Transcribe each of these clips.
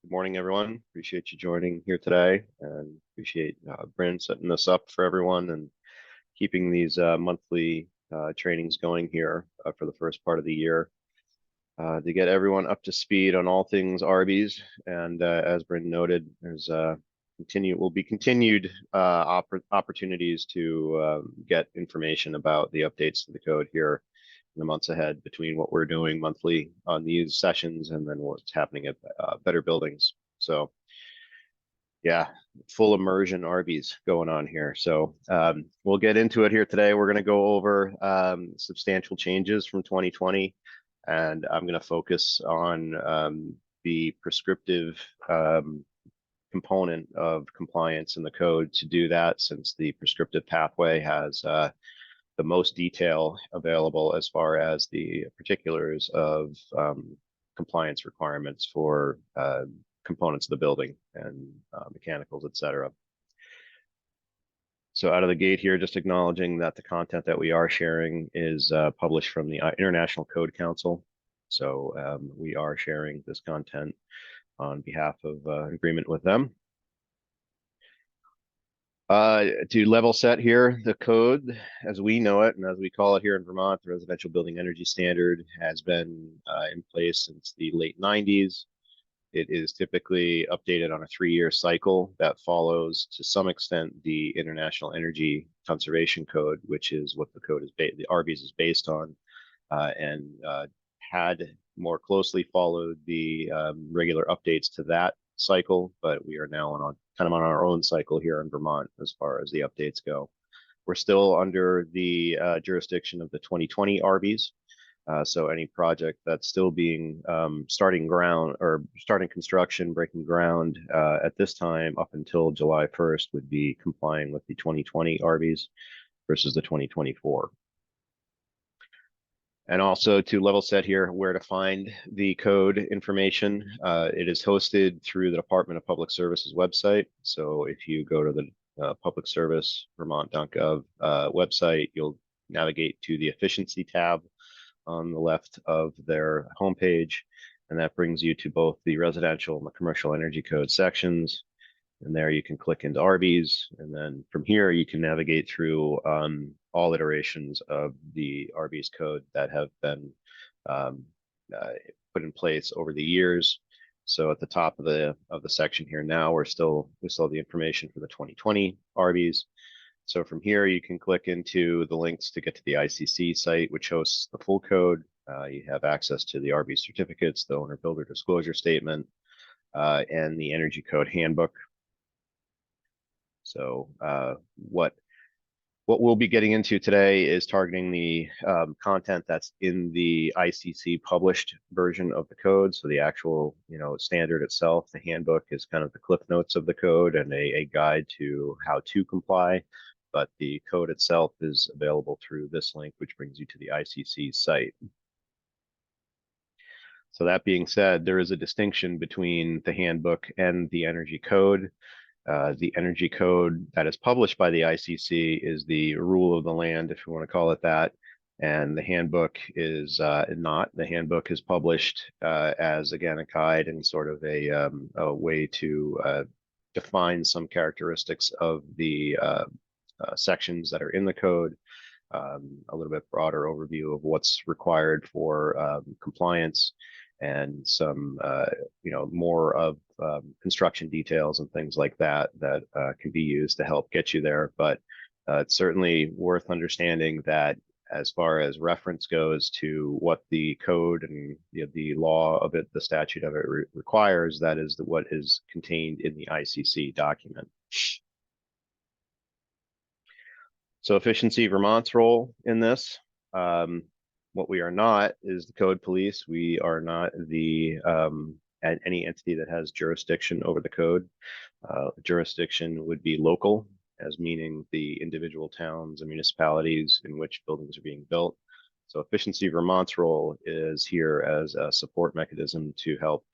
Good morning, everyone. Appreciate you joining here today, and appreciate Bryn setting this up for everyone and keeping these monthly trainings going here for the first part of the year to get everyone up to speed on all things RBES. And as Bryn noted, there's will be continued opportunities to get information about the updates to the code here in the months ahead between what we're doing monthly on these sessions and then what's happening at Better Buildings. So yeah, full immersion RBES going on here. So we'll get into it here today. We're going to go over substantial changes from 2020, and I'm going to focus on the prescriptive component of compliance in the code to do that, since the prescriptive pathway has the most detail available as far as the particulars of compliance requirements for components of the building and mechanicals, etc. So out of the gate here, just acknowledging that the content that we are sharing is published from the International Code Council. So we are sharing this content on behalf of an agreement with them. To level set here, the code as we know it and as we call it here in Vermont, the Residential Building Energy Standard, has been in place since the late 90s. It is typically updated on a 3-year cycle that follows to some extent the International Energy Conservation Code, which is what the code is based, the RBES is based on, and had more closely followed the regular updates to that cycle, but we are now on kind of on our own cycle here in Vermont as far as the updates go. We're still under the jurisdiction of the 2020 RBES. So any project that's still being starting construction, breaking ground at this time up until July 1st would be complying with the 2020 RBES versus the 2024. And also to level set here where to find the code information. It is hosted through the Department of Public Service's website. So if you go to the Public Service Vermont.gov website, you'll navigate to the Efficiency tab on the left of their homepage, and that brings you to both the residential and the commercial energy code sections. And there you can click into RBES, and then from here you can navigate through all iterations of the RBES code that have been put in place over the years. So at the top of the section here now, we still have the information for the 2020 RBES. So from here you can click into the links to get to the ICC site, which hosts the full code. You have access to the RBES certificates, the owner builder disclosure statement, and the energy code handbook. So what we'll be getting into today is targeting the content that's in the ICC published version of the code. So the actual, standard itself, the handbook, is kind of the cliff notes of the code and a guide to how to comply. But the code itself is available through this link, which brings you to the ICC site. So that being said, there is a distinction between the handbook and the energy code. The energy code that is published by the ICC is the rule of the land, if you want to call it that, and the handbook is not. The handbook is published as, again, a guide and sort of a way to define some characteristics of the sections that are in the code, a little bit broader overview of what's required for compliance, and some more of construction details and things like that can be used to help get you there. But it's certainly worth understanding that as far as reference goes to what the code and the law of it, the statute of it requires, that is what is contained in the ICC document. So Efficiency Vermont's role in this. What we are not is the code police. We are not any entity that has jurisdiction over the code. Jurisdiction would be local, as meaning the individual towns and municipalities in which buildings are being built. So Efficiency Vermont's role is here as a support mechanism to help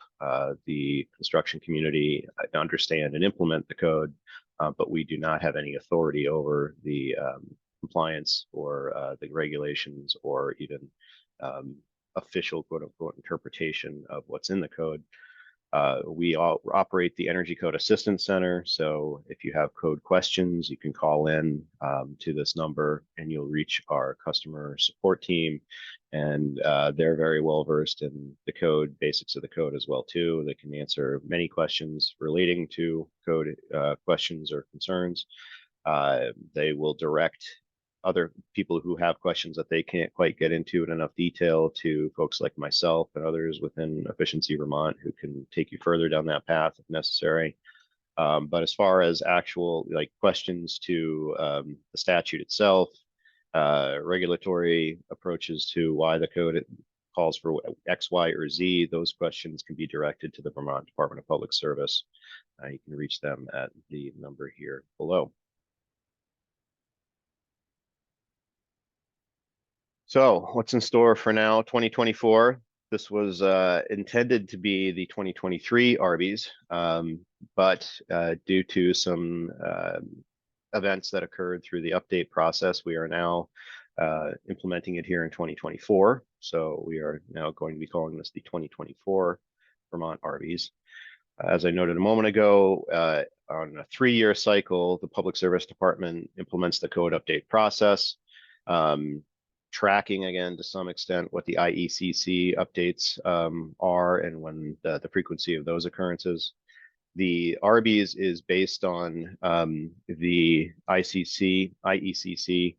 the construction community understand and implement the code, but we do not have any authority over the compliance or the regulations or even official quote unquote interpretation of what's in the code. We all operate the Energy Code Assistance Center. So if you have code questions, you can call in to this number and you'll reach our customer support team. And they're very well versed in the code, basics of the code as well too. They can answer many questions relating to code questions or concerns. They will direct other people who have questions that they can't quite get into in enough detail to folks like myself and others within Efficiency Vermont who can take you further down that path if necessary. But as far as actual like questions to the statute itself, regulatory approaches to why the code calls for X, Y, or Z, those questions can be directed to the Vermont Department of Public Service. You can reach them at the number here below. So what's in store for now, 2024? This was intended to be the 2023 RBES, but due to some events that occurred through the update process, we are now implementing it here in 2024. So we are now going to be calling this the 2024 Vermont RBES. As I noted a moment ago, on a 3-year cycle, the Public Service Department implements the code update process. Tracking again to some extent what the IECC updates are and when the frequency of those occurrences. The RBES is based on the IECC,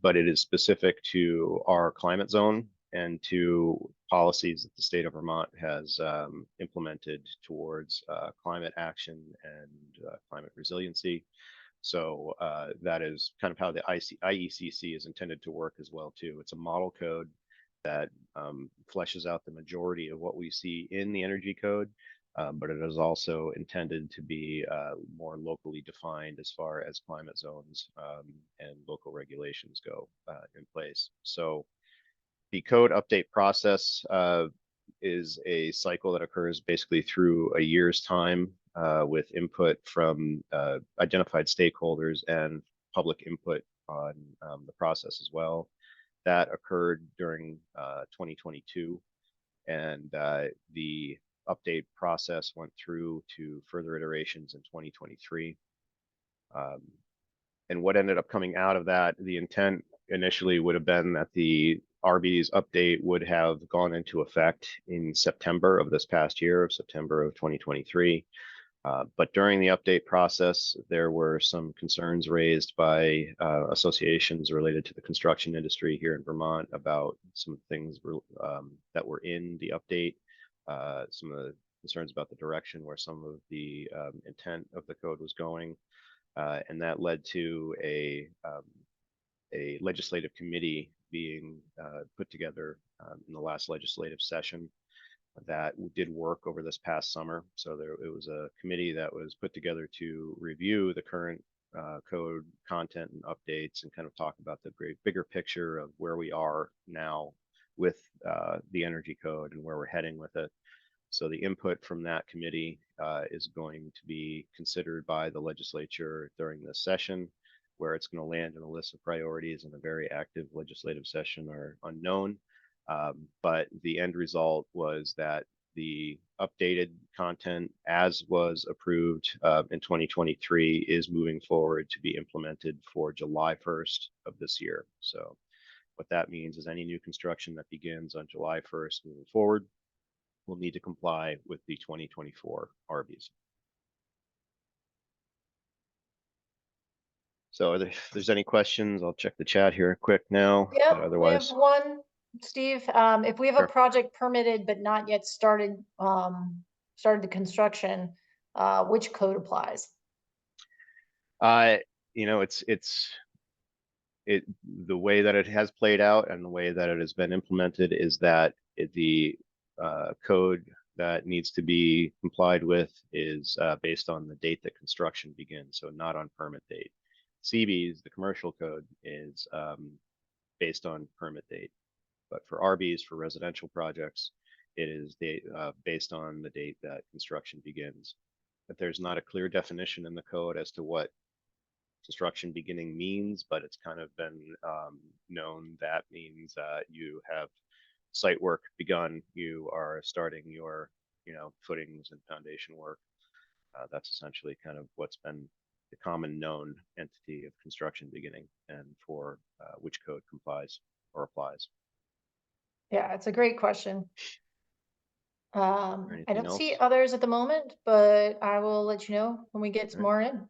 but it is specific to our climate zone and to policies that the state of Vermont has implemented towards climate action and climate resiliency. So that is kind of how the IECC is intended to work as well too. It's a model code that fleshes out the majority of what we see in the energy code, but it is also intended to be more locally defined as far as climate zones and local regulations go in place. So the code update process is a cycle that occurs basically through a year's time with input from identified stakeholders and public input on the process as well. That occurred during 2022, and the update process went through to further iterations in 2023. And what ended up coming out of that, the intent initially would have been that the RBES update would have gone into effect in September of this past year, of September of 2023. But during the update process, there were some concerns raised by associations related to the construction industry here in Vermont about some things that were in the update, some of the concerns about the direction where some of the intent of the code was going. And that led to a legislative committee being put together in the last legislative session that did work over this past summer. So it was a committee that was put together to review the current code content and updates and kind of talk about the bigger picture of where we are now with the energy code and where we're heading with it. So the input from that committee is going to be considered by the legislature during this session. Where it's going to land in a list of priorities in a very active legislative session are unknown. But the end result was that the updated content, as was approved in 2023, is moving forward to be implemented for July 1st of this year. So what that means is any new construction that begins on July 1st moving forward will need to comply with the 2024 RBES. So if there's any questions, I'll check the chat here quick now. Yeah, otherwise, we have one, Steve. If we have a project permitted but not yet started the construction, which code applies? You know, the way that it has played out and the way that it has been implemented is that the code that needs to be complied with is based on the date that construction begins, so not on permit date. CB's, the commercial code, is based on permit date, but for RBES, for residential projects, it is based on the date that construction begins. But there's not a clear definition in the code as to what construction beginning means, but it's kind of been known that means you have site work begun, you are starting your footings and foundation work. That's essentially kind of what's been the common known entity of construction beginning and for which code complies or applies. Yeah, it's a great question. I Anything don't see else? others at the moment, but I will let you know when we get All some right, more in.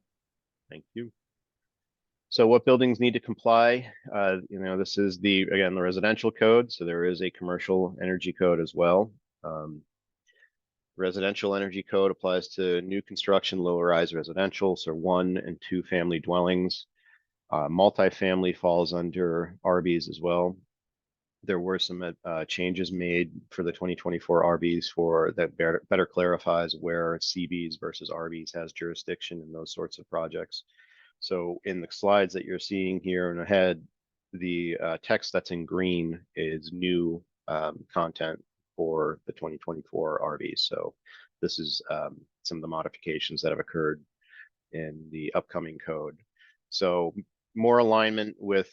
thank you. So what buildings need to comply? This is again, the residential code. So there is a commercial energy code as well. Residential energy code applies to new construction, low-rise residential, so 1 and 2 family dwellings. Multifamily falls under RBES as well. There were some changes made for the 2024 RBES for that better clarifies where CBs versus RBES has jurisdiction in those sorts of projects. So in the slides that you're seeing here and ahead, the text that's in green is new content for the 2024 RBES. So this is some of the modifications that have occurred in the upcoming code. So more alignment with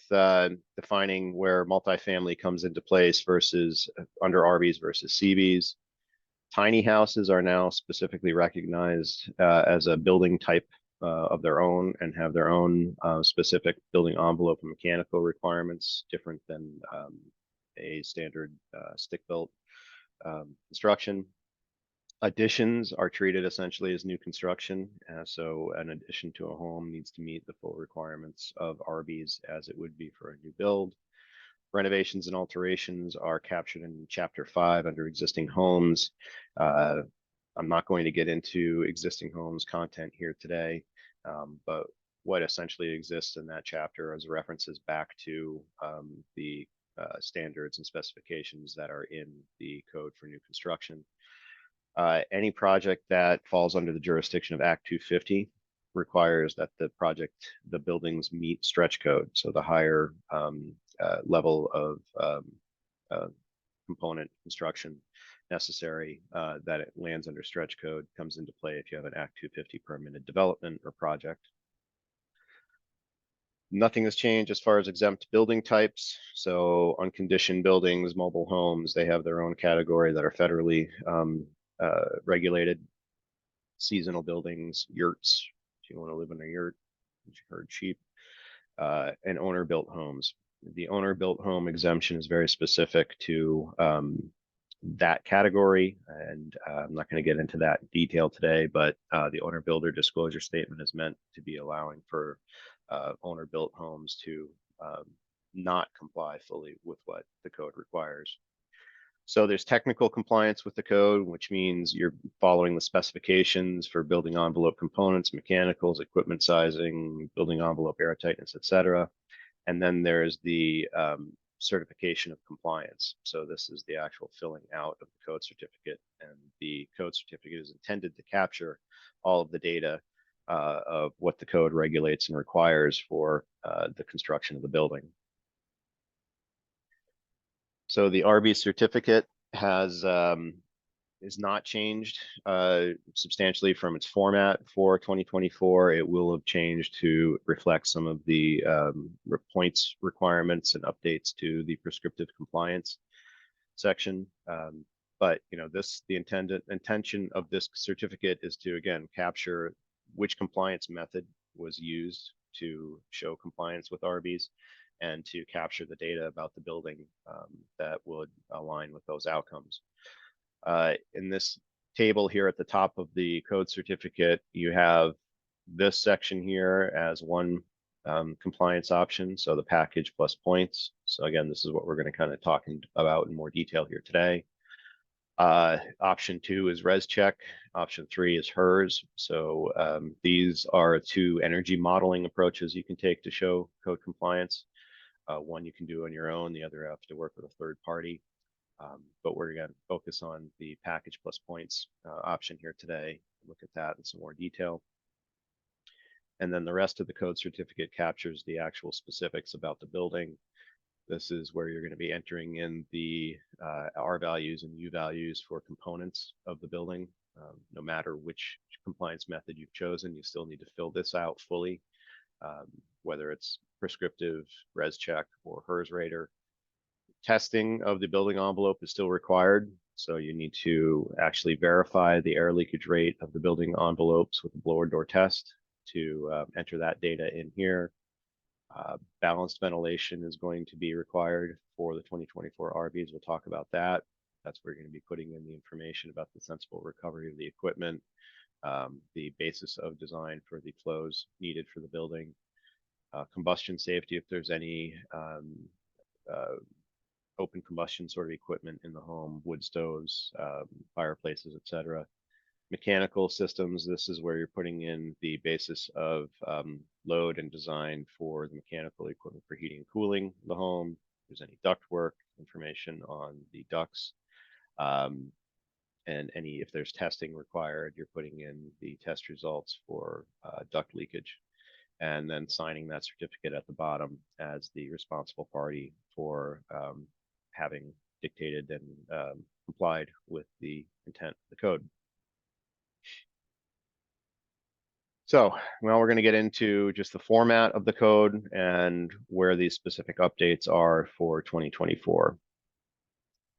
defining where multifamily comes into place versus under RBES versus CBs. Tiny houses are now specifically recognized as a building type of their own and have their own specific building envelope and mechanical requirements, different than a standard stick-built construction. Additions are treated essentially as new construction. So an addition to a home needs to meet the full requirements of RBES as it would be for a new build. Renovations and alterations are captured in Chapter 5 under existing homes. I'm not going to get into existing homes content here today, but what essentially exists in that chapter as references back to the standards and specifications that are in the code for new construction. Any project that falls under the jurisdiction of Act 250 requires that the buildings meet stretch code. So the higher level of component construction necessary that it lands under stretch code comes into play if you have an Act 250 permitted development or project. Nothing has changed as far as exempt building types. So unconditioned buildings, mobile homes, they have their own category that are federally regulated. Seasonal buildings, yurts, if you want to live in a yurt, herd sheep, and owner-built homes. The owner-built home exemption is very specific to that category, and I'm not going to get into that in detail today, but the owner-builder disclosure statement is meant to be allowing for owner-built homes to not comply fully with what the code requires. So there's technical compliance with the code, which means you're following the specifications for building envelope components, mechanicals, equipment sizing, building envelope airtightness, etc. And then there's the certification of compliance. So this is the actual filling out of the code certificate, and the code certificate is intended to capture all of the data of what the code regulates and requires for the construction of the building. So the RBES certificate is not changed substantially from its format for 2024. It will have changed to reflect some of the points requirements and updates to the prescriptive compliance section. But the intention of this certificate is to again capture which compliance method was used to show compliance with RBES, and to capture the data about the building that would align with those outcomes. In this table here at the top of the code certificate, you have this section here as one compliance option, so the package plus points. So again, this is what we're going to kind of talk about in more detail here today. Option 2 is res check. Option 3 is HERS. So these are two energy modeling approaches you can take to show code compliance. One you can do on your own, the other you have to work with a third party. But we're going to focus on the package plus points option here today, look at that in some more detail. And then the rest of the code certificate captures the actual specifics about the building. This is where you're going to be entering in the R values and U values for components of the building. No matter which compliance method you've chosen, you still need to fill this out fully, whether it's prescriptive, res check, or HERS rater. Testing of the building envelope is still required. So you need to actually verify the air leakage rate of the building envelopes with a blower door test to enter that data in here. Balanced ventilation is going to be required for the 2024 RBs. We'll talk about that. That's where you're going to be putting in the information about the sensible recovery of the equipment, the basis of design for the flows needed for the building, combustion safety if there's any uh, open combustion sort of equipment in the home, wood stoves, fireplaces, etc. Mechanical systems, this is where you're putting in the basis of load and design for the mechanical equipment for heating and cooling the home. If there's any duct work, information on the ducts, and if there's testing required, you're putting in the test results for duct leakage, and then signing that certificate at the bottom as the responsible party for having dictated and complied with the intent of the code. So now we're going to get into just the format of the code and where these specific updates are for 2024.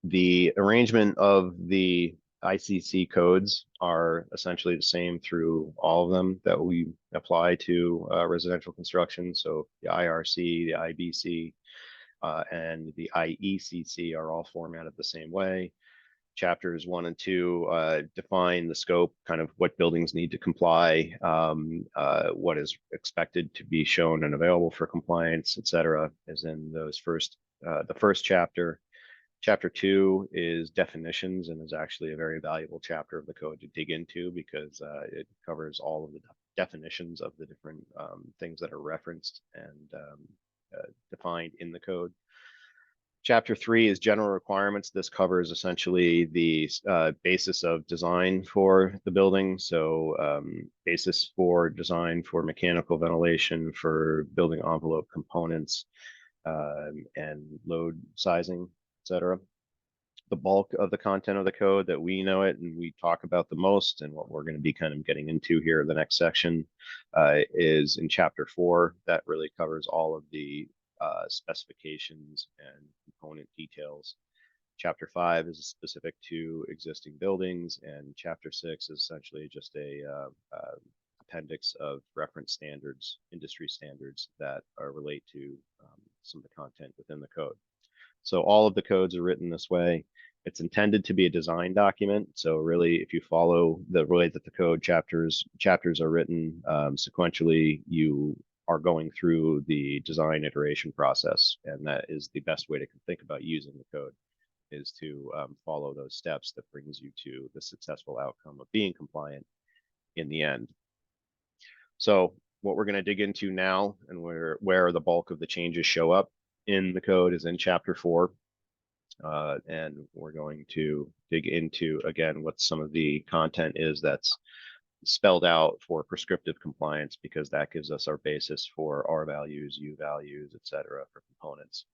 The arrangement of the ICC codes are essentially the same through all of them that we apply to residential construction. So the IRC, the IBC, and the IECC are all formatted the same way. Chapters 1 and 2 define the scope, kind of what buildings need to comply, what is expected to be shown and available for compliance, etc. Is in those the first chapter. Chapter 2 is definitions and is actually a very valuable chapter of the code to dig into because it covers all of the definitions of the different things that are referenced and defined in the code. Chapter 3 is general requirements. This covers essentially the basis of design for the building. So basis for design for mechanical ventilation, for building envelope components, and load sizing, etc. The bulk of the content of the code that we know it and we talk about the most, and what we're going to be kind of getting into here in the next section, is in chapter 4. That really covers all of the specifications and component details. Chapter 5 is specific to existing buildings, and chapter 6 is essentially just a appendix of reference standards, industry standards that relate to some of the content within the code. So all of the codes are written this way. It's intended to be a design document. So really, if you follow the way that the code chapters are written sequentially, you are going through the design iteration process. And that is the best way to think about using the code, is to follow those steps that brings you to the successful outcome of being compliant in the end. So what we're going to dig into now, and where the bulk of the changes show up in the code, is in chapter 4. And we're going to dig into, again, what some of the content is that's spelled out for prescriptive compliance, because that gives us our basis for R values, U values, etc. for components.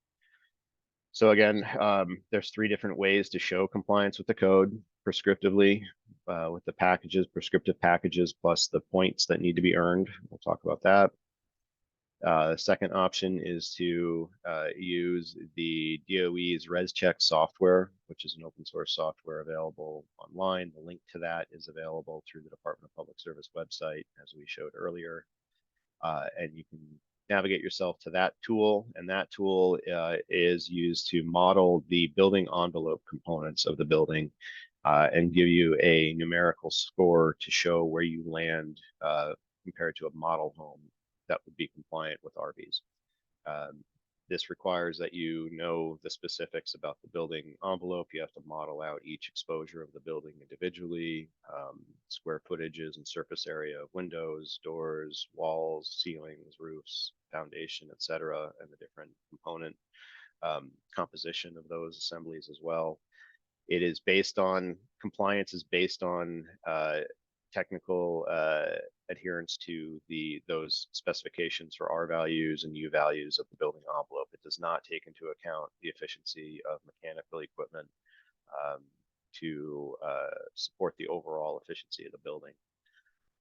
So again, there's 3 different ways to show compliance with the code prescriptively, with the packages, prescriptive packages, plus the points that need to be earned. We'll talk about that. The second option is to use the DOE's ResCheck software, which is an open source software available online. The link to that is available through the Department of Public Service website, as we showed earlier. And you can navigate yourself to that tool, and that tool is used to model the building envelope components of the building and give you a numerical score to show where you land compared to a model home that would be compliant with RBES. This requires that you know the specifics about the building envelope. You have to model out each exposure of the building individually, square footages and surface area of windows, doors, walls, ceilings, roofs, foundation, etc., and the different component composition of those assemblies as well. It is based on, compliance is based on technical adherence to those specifications for R values and U values of the building envelope. It does not take into account the efficiency of mechanical equipment to support the overall efficiency of the building.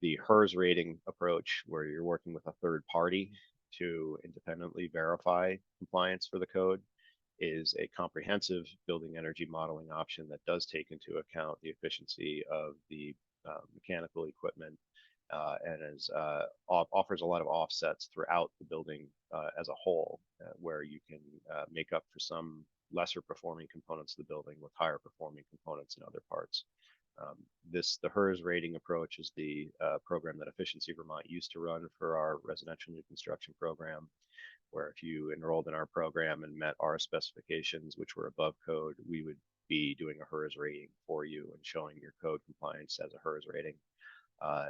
The HERS rating approach, where you're working with a third party to independently verify compliance for the code, is a comprehensive building energy modeling option that does take into account the efficiency of the mechanical equipment and offers a lot of offsets throughout the building as a whole, where you can make up for some lesser performing components of the building with higher performing components in other parts. The HERS rating approach is the program that Efficiency Vermont used to run for our residential new construction program, where if you enrolled in our program and met our specifications, which were above code, we would be doing a HERS rating for you and showing your code compliance as a HERS rating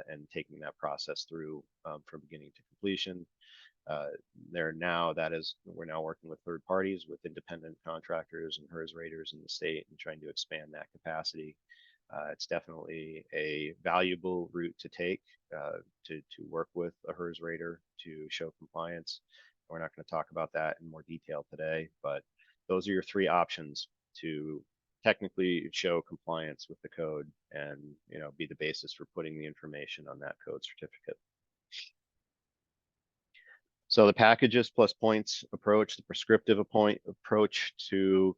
and taking that process through from beginning to completion. We're now working with third parties, with independent contractors and HERS raters in the state, and trying to expand that capacity. It's definitely a valuable route to take to work with a HERS rater to show compliance. We're not going to talk about that in more detail today, but those are your three options to technically show compliance with the code and be the basis for putting the information on that code certificate. So the packages plus points approach, the prescriptive approach to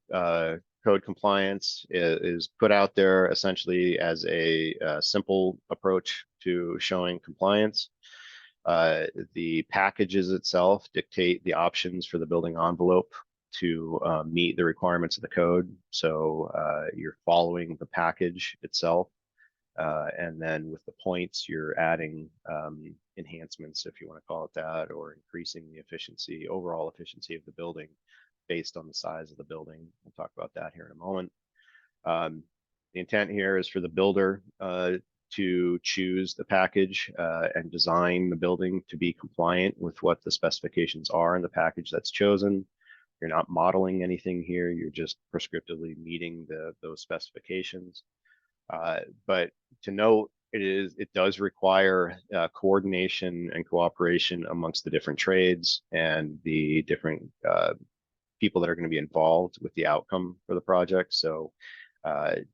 code compliance is put out there essentially as a simple approach to showing compliance. The packages itself dictate the options for the building envelope to meet the requirements of the code. So you're following the package itself. And then with the points, you're adding enhancements, if you want to call it that, or increasing the efficiency, overall efficiency of the building based on the size of the building. We'll talk about that here in a moment. The intent here is for the builder to choose the package and design the building to be compliant with what the specifications are in the package that's chosen. You're not modeling anything here. You're just prescriptively meeting those specifications. But to note, it does require coordination and cooperation amongst the different trades and the different people that are going to be involved with the outcome for the project. So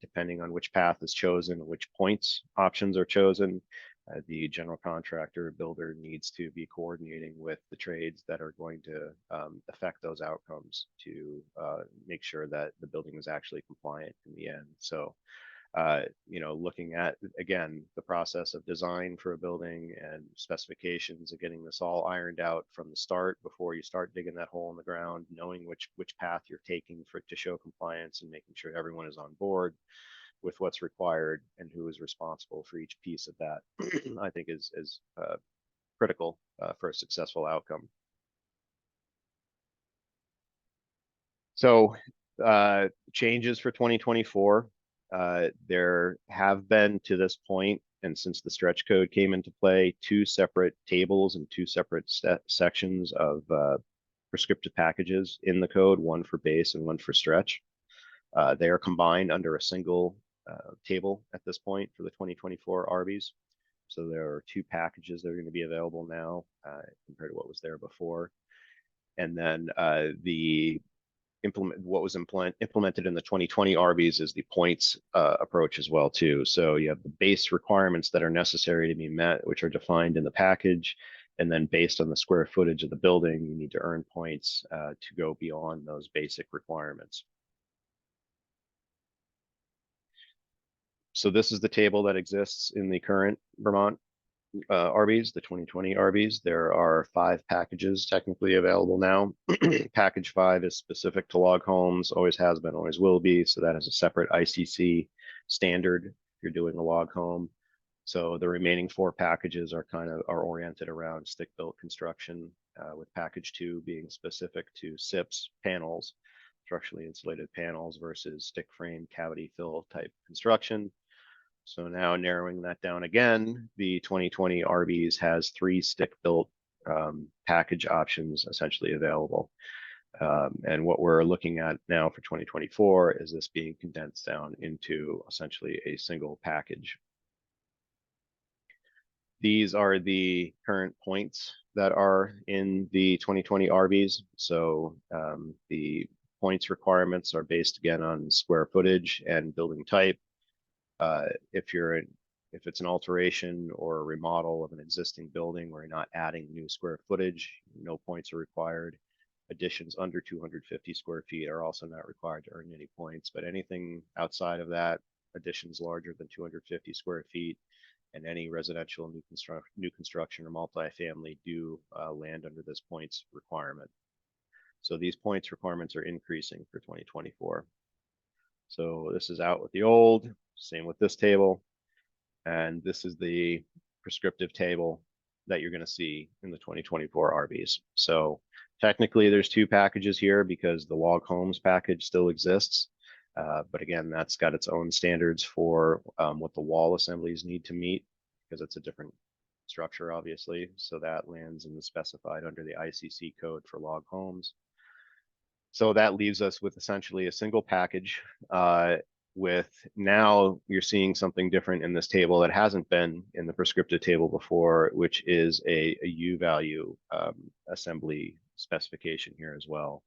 depending on which path is chosen, which points options are chosen, the general contractor builder needs to be coordinating with the trades that are going to affect those outcomes to make sure that the building is actually compliant in the end. So looking at, again, the process of design for a building and specifications and getting this all ironed out from the start before you start digging that hole in the ground, knowing which path you're taking to show compliance and making sure everyone is on board with what's required and who is responsible for each piece of that, I think is critical for a successful outcome. So changes for 2024. There have been, to this point, and since the stretch code came into play, two separate tables and two separate sections of prescriptive packages in the code, one for base and one for stretch. They are combined under a single table at this point for the 2024 RBES. So there are two packages that are going to be available now compared to what was there before. And then what was implemented in the 2020 RBES is the points approach as well too. So you have the base requirements that are necessary to be met, which are defined in the package, and then based on the square footage of the building, you need to earn points to go beyond those basic requirements. So this is the table that exists in the current Vermont RBES, the 2020 RBES. There are 5 packages technically available now. Package 5 is specific to log homes, always has been, always will be. So that is a separate ICC standard if you're doing a log home. So the remaining 4 packages are oriented around stick-built construction, with package 2 being specific to SIPs panels, structurally insulated panels, versus stick frame cavity fill type construction. So now narrowing that down again, the 2020 RBES has 3 stick-built package options essentially available. And what we're looking at now for 2024 is this being condensed down into essentially a single package. These are the current points that are in the 2020 RBES. So the points requirements are based again on square footage and building type. If it's an alteration or a remodel of an existing building where you're not adding new square footage, no points are required. Additions under 250 square feet are also not required to earn any points, but anything outside of that, additions larger than 250 square feet, and any residential new construction or multifamily do land under this points requirement. So these points requirements are increasing for 2024. So this is out with the old, same with this table. And this is the prescriptive table that you're going to see in the 2024 RBES. So technically there's two packages here because the log homes package still exists. But again, that's got its own standards for what the wall assemblies need to meet because it's a different structure, obviously. So that lands in the specified under the ICC code for log homes. So that leaves us with essentially a single package with now you're seeing something different in this table that hasn't been in the prescriptive table before, which is a U value assembly specification here as well.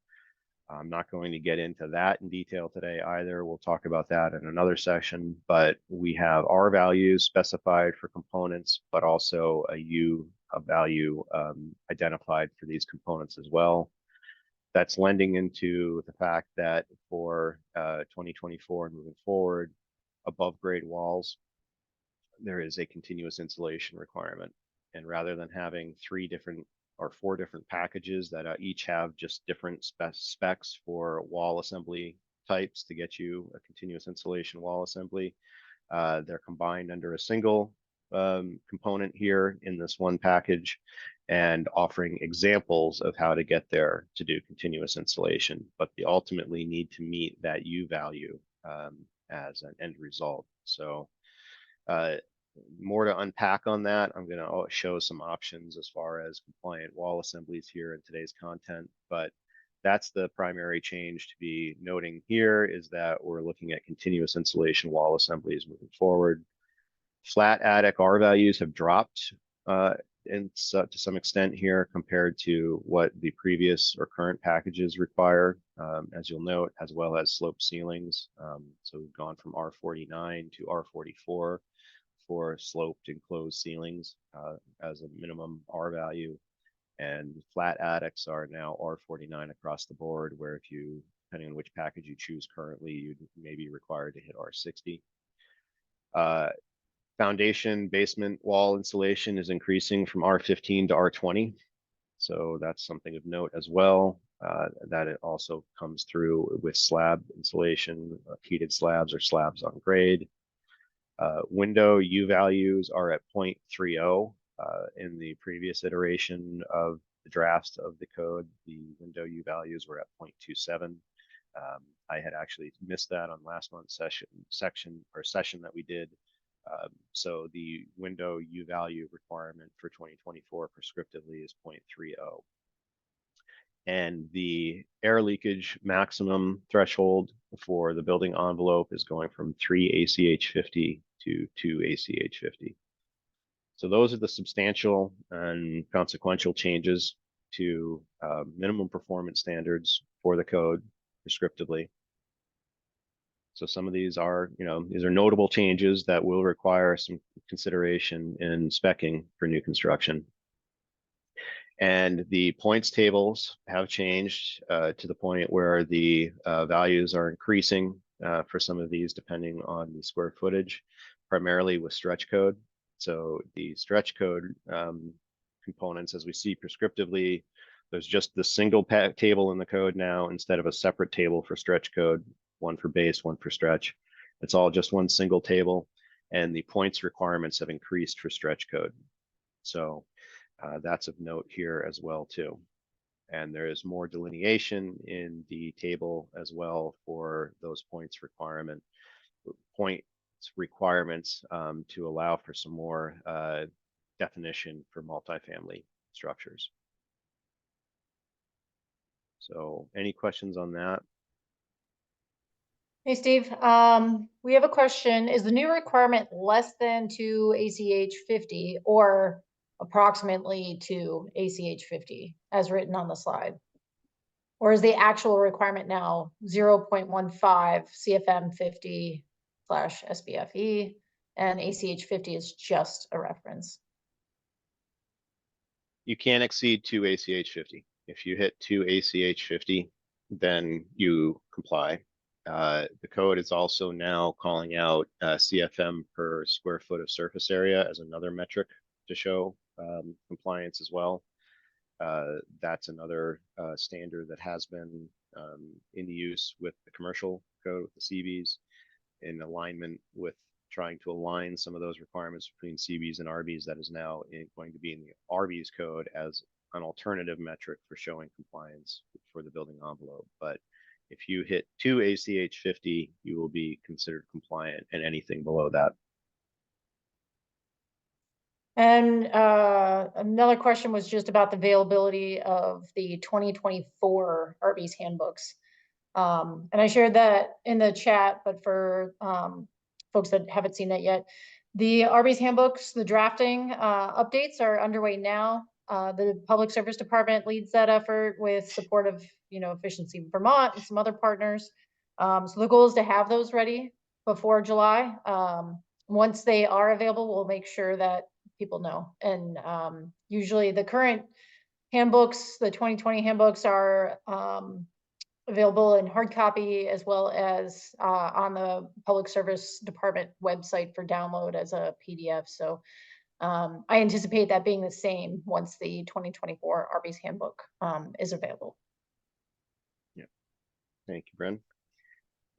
I'm not going to get into that in detail today either. We'll talk about that in another session, but we have R values specified for components, but also a U value identified for these components as well. That's lending into the fact that for 2024 and moving forward, above grade walls, there is a continuous insulation requirement. And rather than having 3 different or 4 different packages that each have just different specs for wall assembly types to get you a continuous insulation wall assembly, they're combined under a single component here in this one package and offering examples of how to get there to do continuous installation, but they ultimately need to meet that U value as an end result. So more to unpack on that. I'm going to show some options as far as compliant wall assemblies here in today's content, but that's the primary change to be noting here is that we're looking at continuous insulation wall assemblies moving forward. Flat attic R values have dropped to some extent here compared to what the previous or current packages require, as you'll note, as well as slope ceilings. So we've gone from R49 to R44 for sloped enclosed ceilings as a minimum R value. And flat attics are now R49 across the board, where if you, depending on which package you choose currently, you may be required to hit R60. Foundation basement wall insulation is increasing from R15 to R20. So that's something of note as well, that it also comes through with slab insulation, heated slabs or slabs on grade. Window U values are at 0.30. In the previous iteration of the drafts of the code, the window U values were at 0.27. I had actually missed that on last month's session that we did. So the window U value requirement for 2024 prescriptively is 0.30. And the air leakage maximum threshold for the building envelope is going from 3 ACH 50 to 2 ACH 50. So those are the substantial and consequential changes to minimum performance standards for the code prescriptively. So some of these are, these are notable changes that will require some consideration in speccing for new construction. And the points tables have changed to the point where the values are increasing for some of these depending on the square footage, primarily with stretch code. So the stretch code components, as we see prescriptively, there's just the single table in the code now instead of a separate table for stretch code, one for base, one for stretch. It's all just one single table, and the points requirements have increased for stretch code. So that's of note here as well too. And there is more delineation in the table as well for those points requirements to allow for some more definition for multifamily structures. So any questions on that? Hey, Steve, we have a question. Is the new requirement less than 2 ACH 50 or approximately 2 ACH 50 as written on the slide? Or is the actual requirement now 0.15 CFM 50 / SBFE and ACH 50 is just a reference? You can't exceed 2 ACH 50. If you hit 2 ACH 50, then you comply. The code is also now calling out CFM per square foot of surface area as another metric to show compliance as well. That's another standard that has been in use with the commercial code, with the CBs, in alignment with trying to align some of those requirements between CBs and RBs. That is now going to be in the RBs code as an alternative metric for showing compliance for the building envelope. But if you hit 2 ACH 50, you will be considered compliant, and anything below that. And another question was just about the availability of the 2024 RBES handbooks. And I shared that in the chat, but for folks that haven't seen that yet, the RBES handbooks, the drafting updates are underway now. The Public Service Department leads that effort with support of, Efficiency Vermont and some other partners. So the goal is to have those ready before July. Once they are available, we'll make sure that people know. And usually the current handbooks, the 2020 handbooks, are available in hard copy as well as on the Public Service Department website for download as a PDF. So I anticipate that being the same once the 2024 RBES handbook is available. Yeah, thank you, Bren.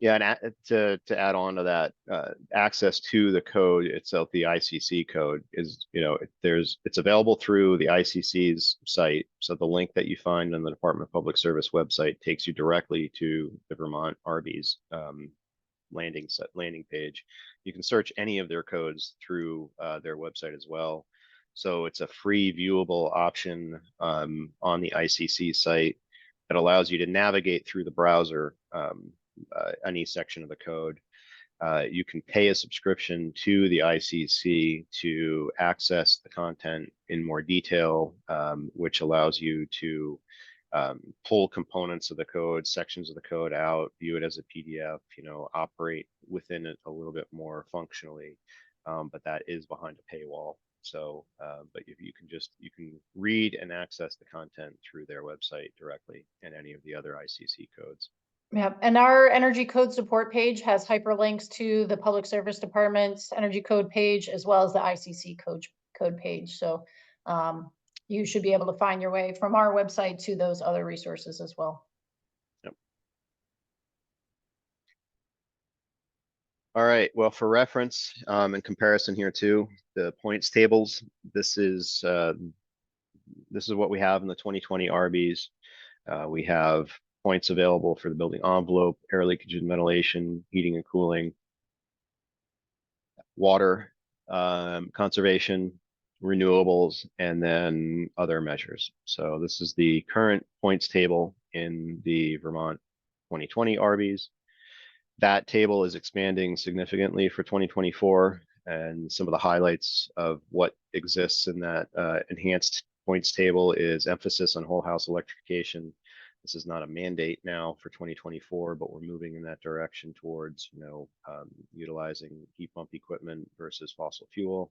Yeah, and to add on to that, access to the code itself, the ICC code is, it's available through the ICC's site. So the link that you find on the Department of Public Service website takes you directly to the Vermont RBES landing page. You can search any of their codes through their website as well. So it's a free viewable option on the ICC site that allows you to navigate through the browser any section of the code. You can pay a subscription to the ICC to access the content in more detail, which allows you to pull components of the code, sections of the code out, view it as a PDF, operate within it a little bit more functionally. But that is behind a paywall. So, but you can read and access the content through their website directly and any of the other ICC codes. Yeah, and our energy code support page has hyperlinks to the Public Service Department's energy code page as well as the ICC code page. So you should be able to find your way from our website to those other resources as well. Yep. All right, well, for reference and comparison here too, the points tables, this is what we have in the 2020 RBES. We have points available for the building envelope, air leakage and ventilation, heating and cooling, water conservation, renewables, and then other measures. So this is the current points table in the Vermont 2020 RBES. That table is expanding significantly for 2024, and some of the highlights of what exists in that enhanced points table is emphasis on whole house electrification. This is not a mandate now for 2024, but we're moving in that direction towards, utilizing heat pump equipment versus fossil fuel.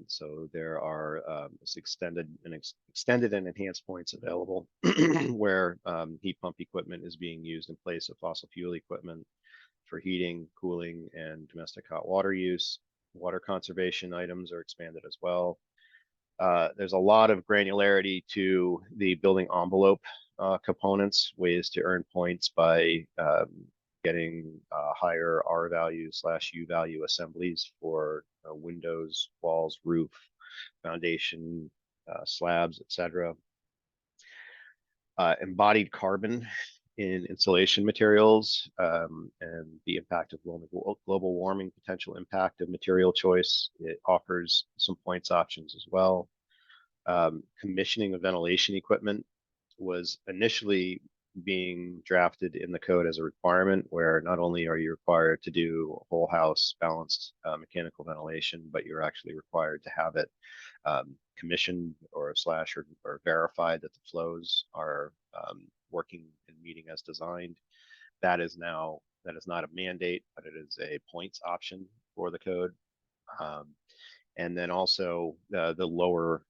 So there are extended and enhanced points available where heat pump equipment is being used in place of fossil fuel equipment for heating, cooling, and domestic hot water use. Water conservation items are expanded as well. There's a lot of granularity to the building envelope components, ways to earn points by getting higher R value / U value assemblies for windows, walls, roof, foundation, slabs, etc. Embodied carbon in insulation materials and the impact of global warming, potential impact of material choice. It offers some points options as well. Commissioning of ventilation equipment was initially being drafted in the code as a requirement, where not only are you required to do whole house balanced mechanical ventilation, but you're actually required to have it commissioned or verified that the flows are working and meeting as designed. That is not a mandate, but it is a points option for the code. And then also the lower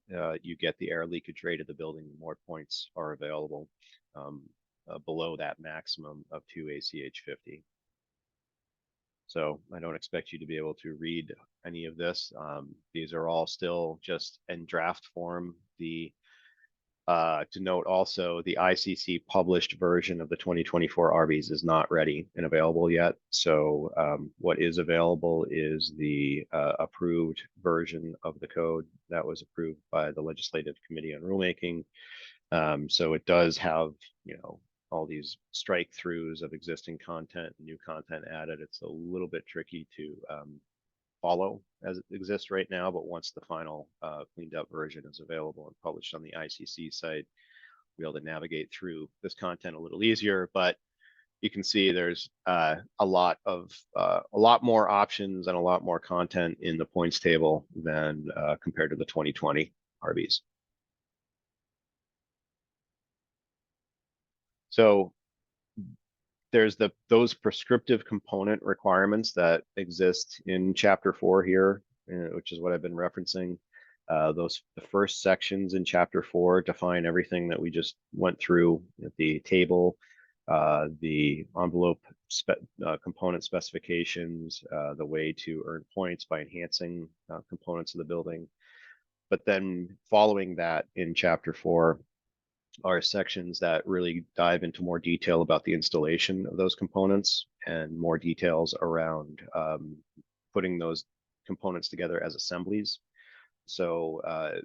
you get the air leakage rate of the building, the more points are available below that maximum of 2 ACH 50. So I don't expect you to be able to read any of this. These are all still just in draft form. To note also, the ICC published version of the 2024 RBES is not ready and available yet. So what is available is the approved version of the code that was approved by the Legislative Committee on Rulemaking. So it does have, all these strike throughs of existing content, new content added. It's a little bit tricky to follow as it exists right now, but once the final cleaned up version is available and published on the ICC site, we'll be able to navigate through this content a little easier. But you can see there's a lot more options and a lot more content in the points table than compared to the 2020 RBES. So there's those prescriptive component requirements that exist in Chapter 4 here, which is what I've been referencing. The first sections in Chapter 4 define everything that we just went through at the table, the envelope component specifications, the way to earn points by enhancing components of the building. But then following that in Chapter 4 are sections that really dive into more detail about the installation of those components and more details around putting those components together as assemblies. So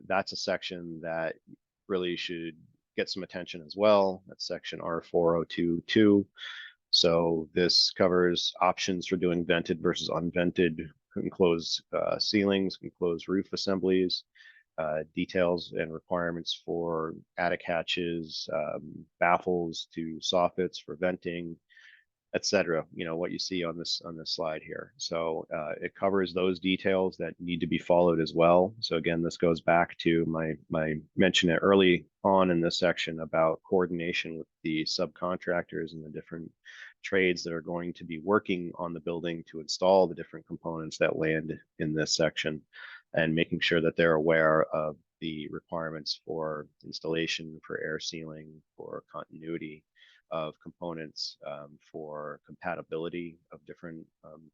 that's a section that really should get some attention as well. That's section R4022. So this covers options for doing vented versus unvented enclosed ceilings, enclosed roof assemblies, details and requirements for attic hatches, baffles to soffits for venting, etc. What you see on this slide here. So it covers those details that need to be followed as well. So again, this goes back to my mention it early on in this section about coordination with the subcontractors and the different trades that are going to be working on the building to install the different components that land in this section, and making sure that they're aware of the requirements for installation, for air sealing, for continuity of components, for compatibility of different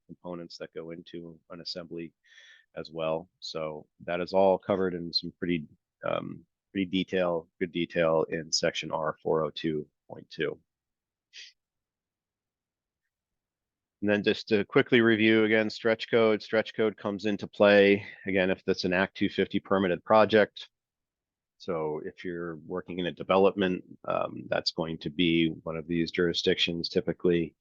components that go into an assembly as well. So that is all covered in some pretty good detail in section R402.2. And then just to quickly review again, stretch code. Stretch code comes into play again if that's an Act 250 permitted project. So if you're working in a development, that's going to be one of these jurisdictions typically.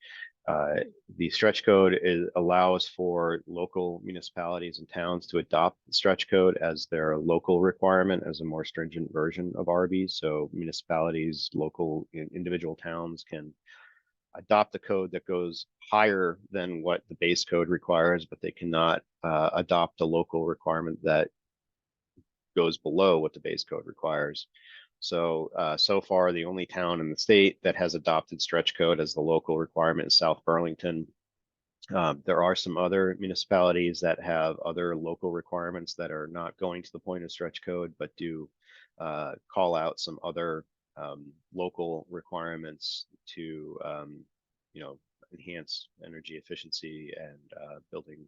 The stretch code allows for local municipalities and towns to adopt the stretch code as their local requirement, as a more stringent version of RBES. So municipalities, local individual towns can adopt the code that goes higher than what the base code requires, but they cannot adopt a local requirement that goes below what the base code requires. So, so far, the only town in the state that has adopted stretch code as the local requirement is South Burlington. There are some other municipalities that have other local requirements that are not going to the point of stretch code, but do call out some other local requirements to, enhance energy efficiency and building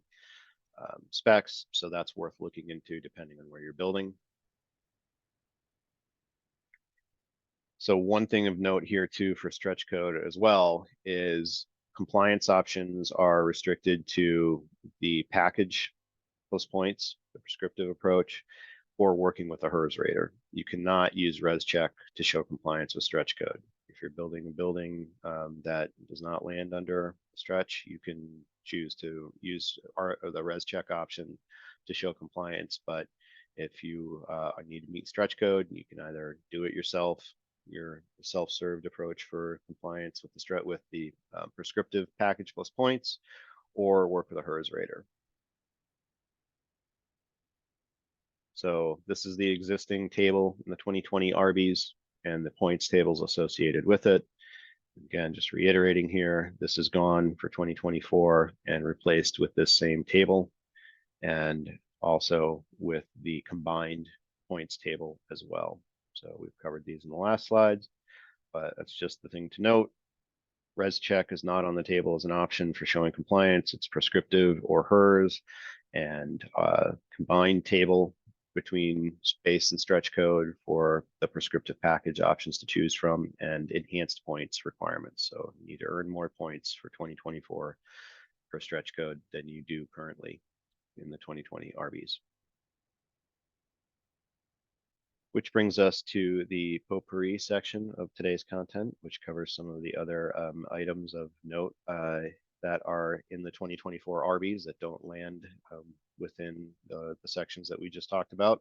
specs. So that's worth looking into depending on where you're building. So one thing of note here too for stretch code as well is compliance options are restricted to the package plus points, the prescriptive approach, or working with a HERS rater. You cannot use ResCheck to show compliance with stretch code. If you're building a building that does not land under stretch, you can choose to use the ResCheck option to show compliance. But if you need to meet stretch code, you can either do it yourself, your self-served approach for compliance with the prescriptive package plus points, or work with a HERS rater. So this is the existing table in the 2020 RBES and the points tables associated with it. Again, just reiterating here, this is gone for 2024 and replaced with this same table. And also with the combined points table as well. So we've covered these in the last slides, but that's just the thing to note. Res check is not on the table as an option for showing compliance. It's prescriptive or HERS, and combined table between space and stretch code for the prescriptive package options to choose from, and enhanced points requirements. So you need to earn more points for 2024 for stretch code than you do currently in the 2020 RBES. Which brings us to the potpourri section of today's content, which covers some of the other items of note that are in the 2024 RBES that don't land within the sections that we just talked about.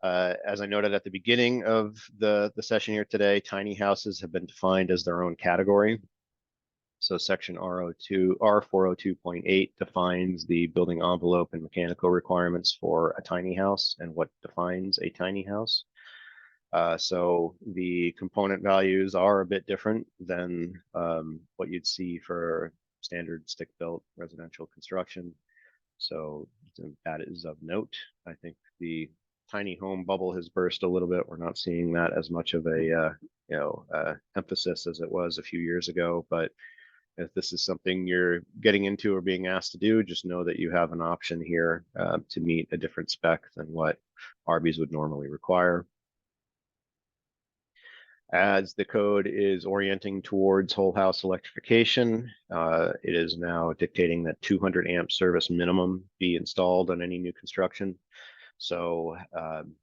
As I noted at the beginning of the session here today, tiny houses have been defined as their own category. So section R402.8 defines the building envelope and mechanical requirements for a tiny house and what defines a tiny house. So the component values are a bit different than what you'd see for standard stick-built residential construction. So that is of note. I think the tiny home bubble has burst a little bit. We're not seeing that as much of a emphasis as it was a few years ago, but if this is something you're getting into or being asked to do, just know that you have an option here to meet a different spec than what RBES would normally require. As the code is orienting towards whole house electrification, it is now dictating that 200 amp service minimum be installed on any new construction. So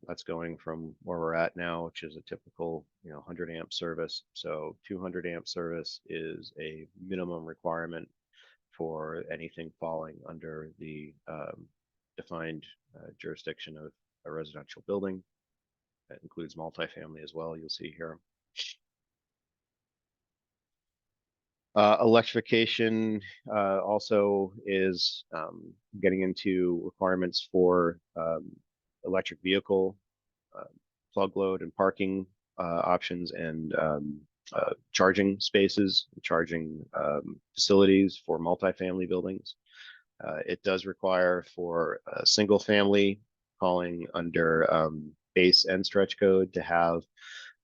that's going from where we're at now, which is a typical 100 amp service. So 200 amp service is a minimum requirement for anything falling under the defined jurisdiction of a residential building. That includes multifamily as well, you'll see here. Electrification also is getting into requirements for electric vehicle plug load and parking options, and charging spaces, charging facilities for multifamily buildings. It does require for a single family calling under base and stretch code to have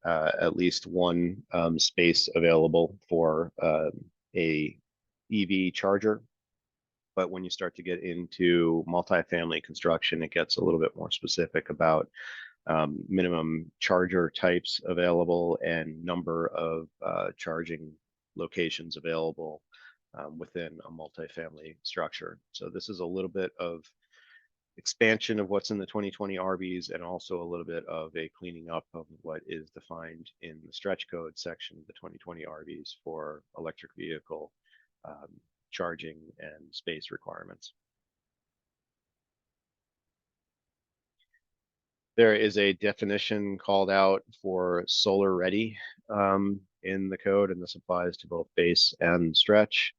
at least one space available for a EV charger. But when you start to get into multifamily construction, it gets a little bit more specific about minimum charger types available and number of charging locations available within a multifamily structure. So this is a little bit of expansion of what's in the 2020 RBES, and also a little bit of a cleaning up of what is defined in the stretch code section of the 2020 RBES for electric vehicle charging and space requirements. There is a definition called out for solar ready in the code, and this applies to both base and stretch.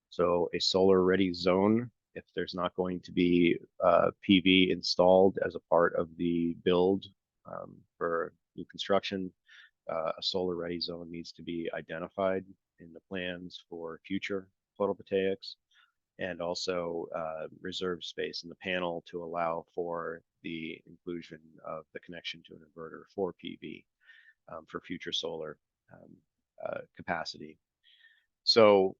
So a solar ready zone, if there's not going to be PV installed as a part of the build for new construction, a solar ready zone needs to be identified in the plans for future photovoltaics, and also reserve space in the panel to allow for the inclusion of the connection to an inverter for PV for future solar capacity. So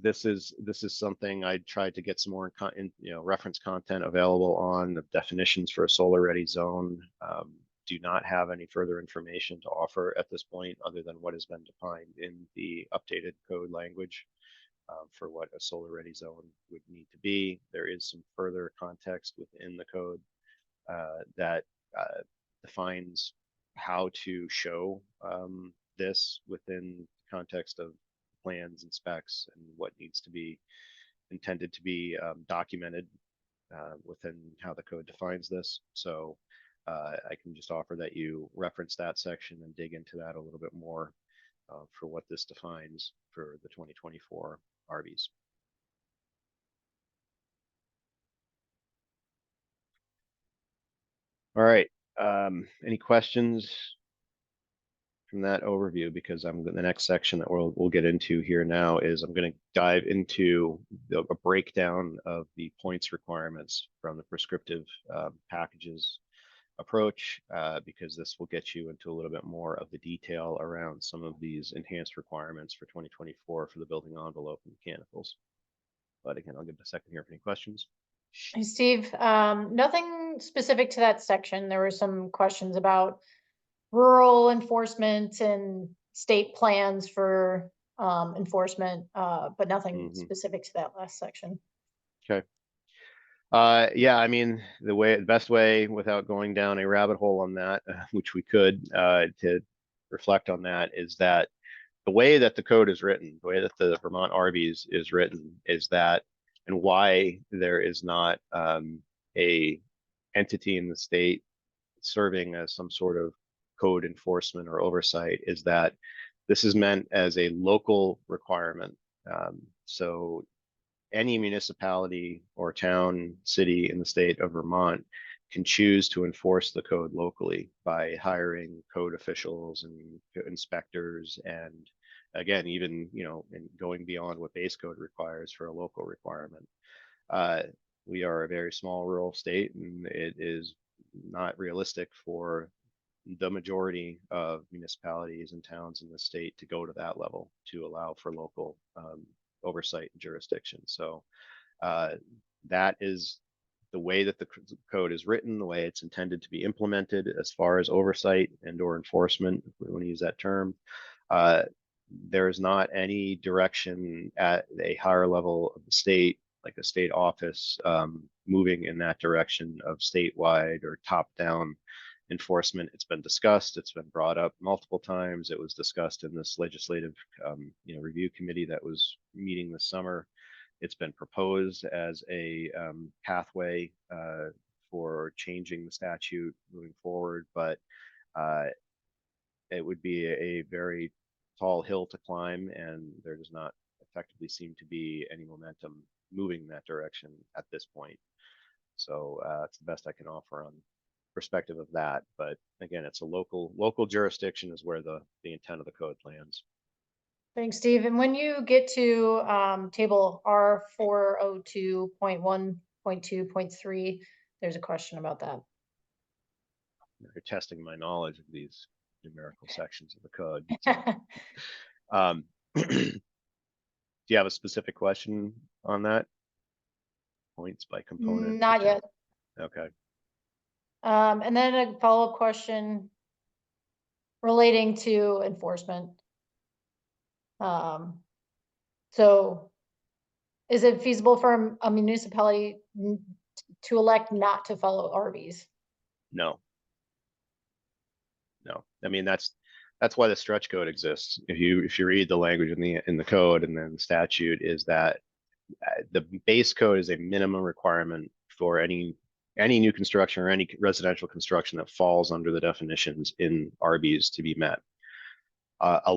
this is something I tried to get some more reference content available on. The definitions for a solar ready zone do not have any further information to offer at this point other than what has been defined in the updated code language for what a solar ready zone would need to be. There is some further context within the code that defines how to show this within the context of plans and specs and what needs to be intended to be documented within how the code defines this. So I can just offer that you reference that section and dig into that a little bit more for what this defines for the 2024 RBES. All right, any questions from that overview because the next section that we'll get into here now is I'm going to dive into a breakdown of the points requirements from the prescriptive packages approach, because this will get you into a little bit more of the detail around some of these enhanced requirements for 2024 for the building envelope and mechanicals. But again, I'll give it a second here for any questions. Hey, Steve, nothing specific to that section. There were some questions about rural enforcement and state plans for enforcement, but nothing specific to that last section. Okay. Yeah, I mean, the best way without going down a rabbit hole on that, which we could, to reflect on that is that the way that the code is written, the way that the Vermont RBES is written is that, and why there is not a entity in the state serving as some sort of code enforcement or oversight is that this is meant as a local requirement. So any municipality or town, city in the state of Vermont can choose to enforce the code locally by hiring code officials and inspectors, and again, even and going beyond what base code requires for a local requirement. We are a very small rural state, and it is not realistic for the majority of municipalities and towns in the state to go to that level to allow for local oversight and jurisdiction. So that is the way that the code is written, the way it's intended to be implemented as far as oversight and or enforcement, if we want to use that term. There is not any direction at a higher level of the state, like a state office, moving in that direction of statewide or top-down enforcement. It's been discussed. It's been brought up multiple times. It was discussed in this legislative review committee that was meeting this summer. It's been proposed as a pathway for changing the statute moving forward, but it would be a very tall hill to climb, and there does not effectively seem to be any momentum moving in that direction at this point. So it's the best I can offer on perspective of that. But again, it's a local jurisdiction is where the intent of the code lands. Thanks, Steve. And when you get to table R402.1.2.3, there's a question about that. You're testing my knowledge of these numerical sections of the code. So, do you have a specific question on that? Points by component? Not yet. Okay. And then a follow-up question relating to enforcement. So is it feasible for a municipality to elect not to follow RBES? No. I mean, that's why the stretch code exists. If you read the language in the code and then the statute, is that the base code is a minimum requirement for any new construction or any residential construction that falls under the definitions in RBES to be met. A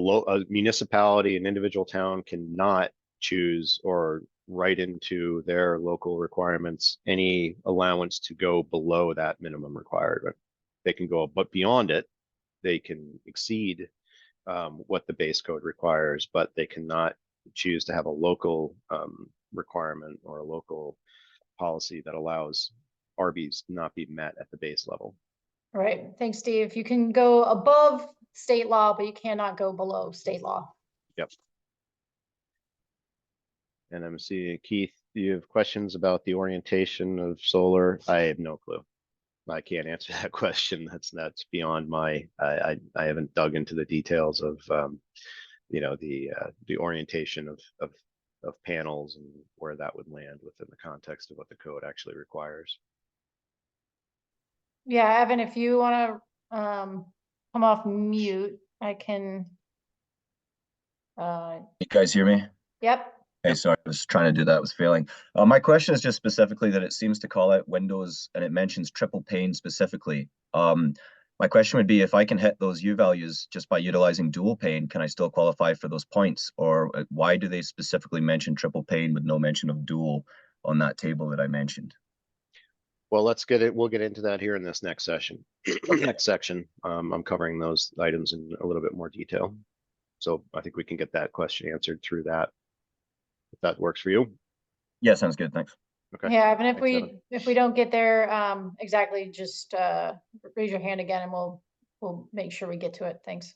municipality, an individual town cannot choose or write into their local requirements any allowance to go below that minimum requirement. They can go but beyond it. They can exceed what the base code requires, but they cannot choose to have a local requirement or a local policy that allows RBES not be met at the base level. Right. Thanks, Steve. You can go above state law, but you cannot go below state law. Yep. And I'm seeing, Keith, you have questions about the orientation of solar. I have no clue. I can't answer that question. That's beyond my. I haven't dug into the details of the orientation of panels and where that would land within the context of what the code actually requires. Yeah, Evan, if you want to come off mute, I can. You guys hear me? Yep. Okay, so I was trying to do that, was failing. My question is just specifically that it seems to call out windows and it mentions triple pane specifically. My question would be, if I can hit those U values just by utilizing dual pane, can I still qualify for those points? Or why do they specifically mention triple pane with no mention of dual on that table that I mentioned? well, let's get it. We'll get into that here in this next session. Next section, I'm covering those items in a little bit more detail. So I think we can get that question answered through that, if that works for you. Yeah, sounds good. Thanks. Okay. Yeah, and if Thanks, Evan. we don't get there, exactly, just, raise your hand again and we'll make sure we get to it. Thanks.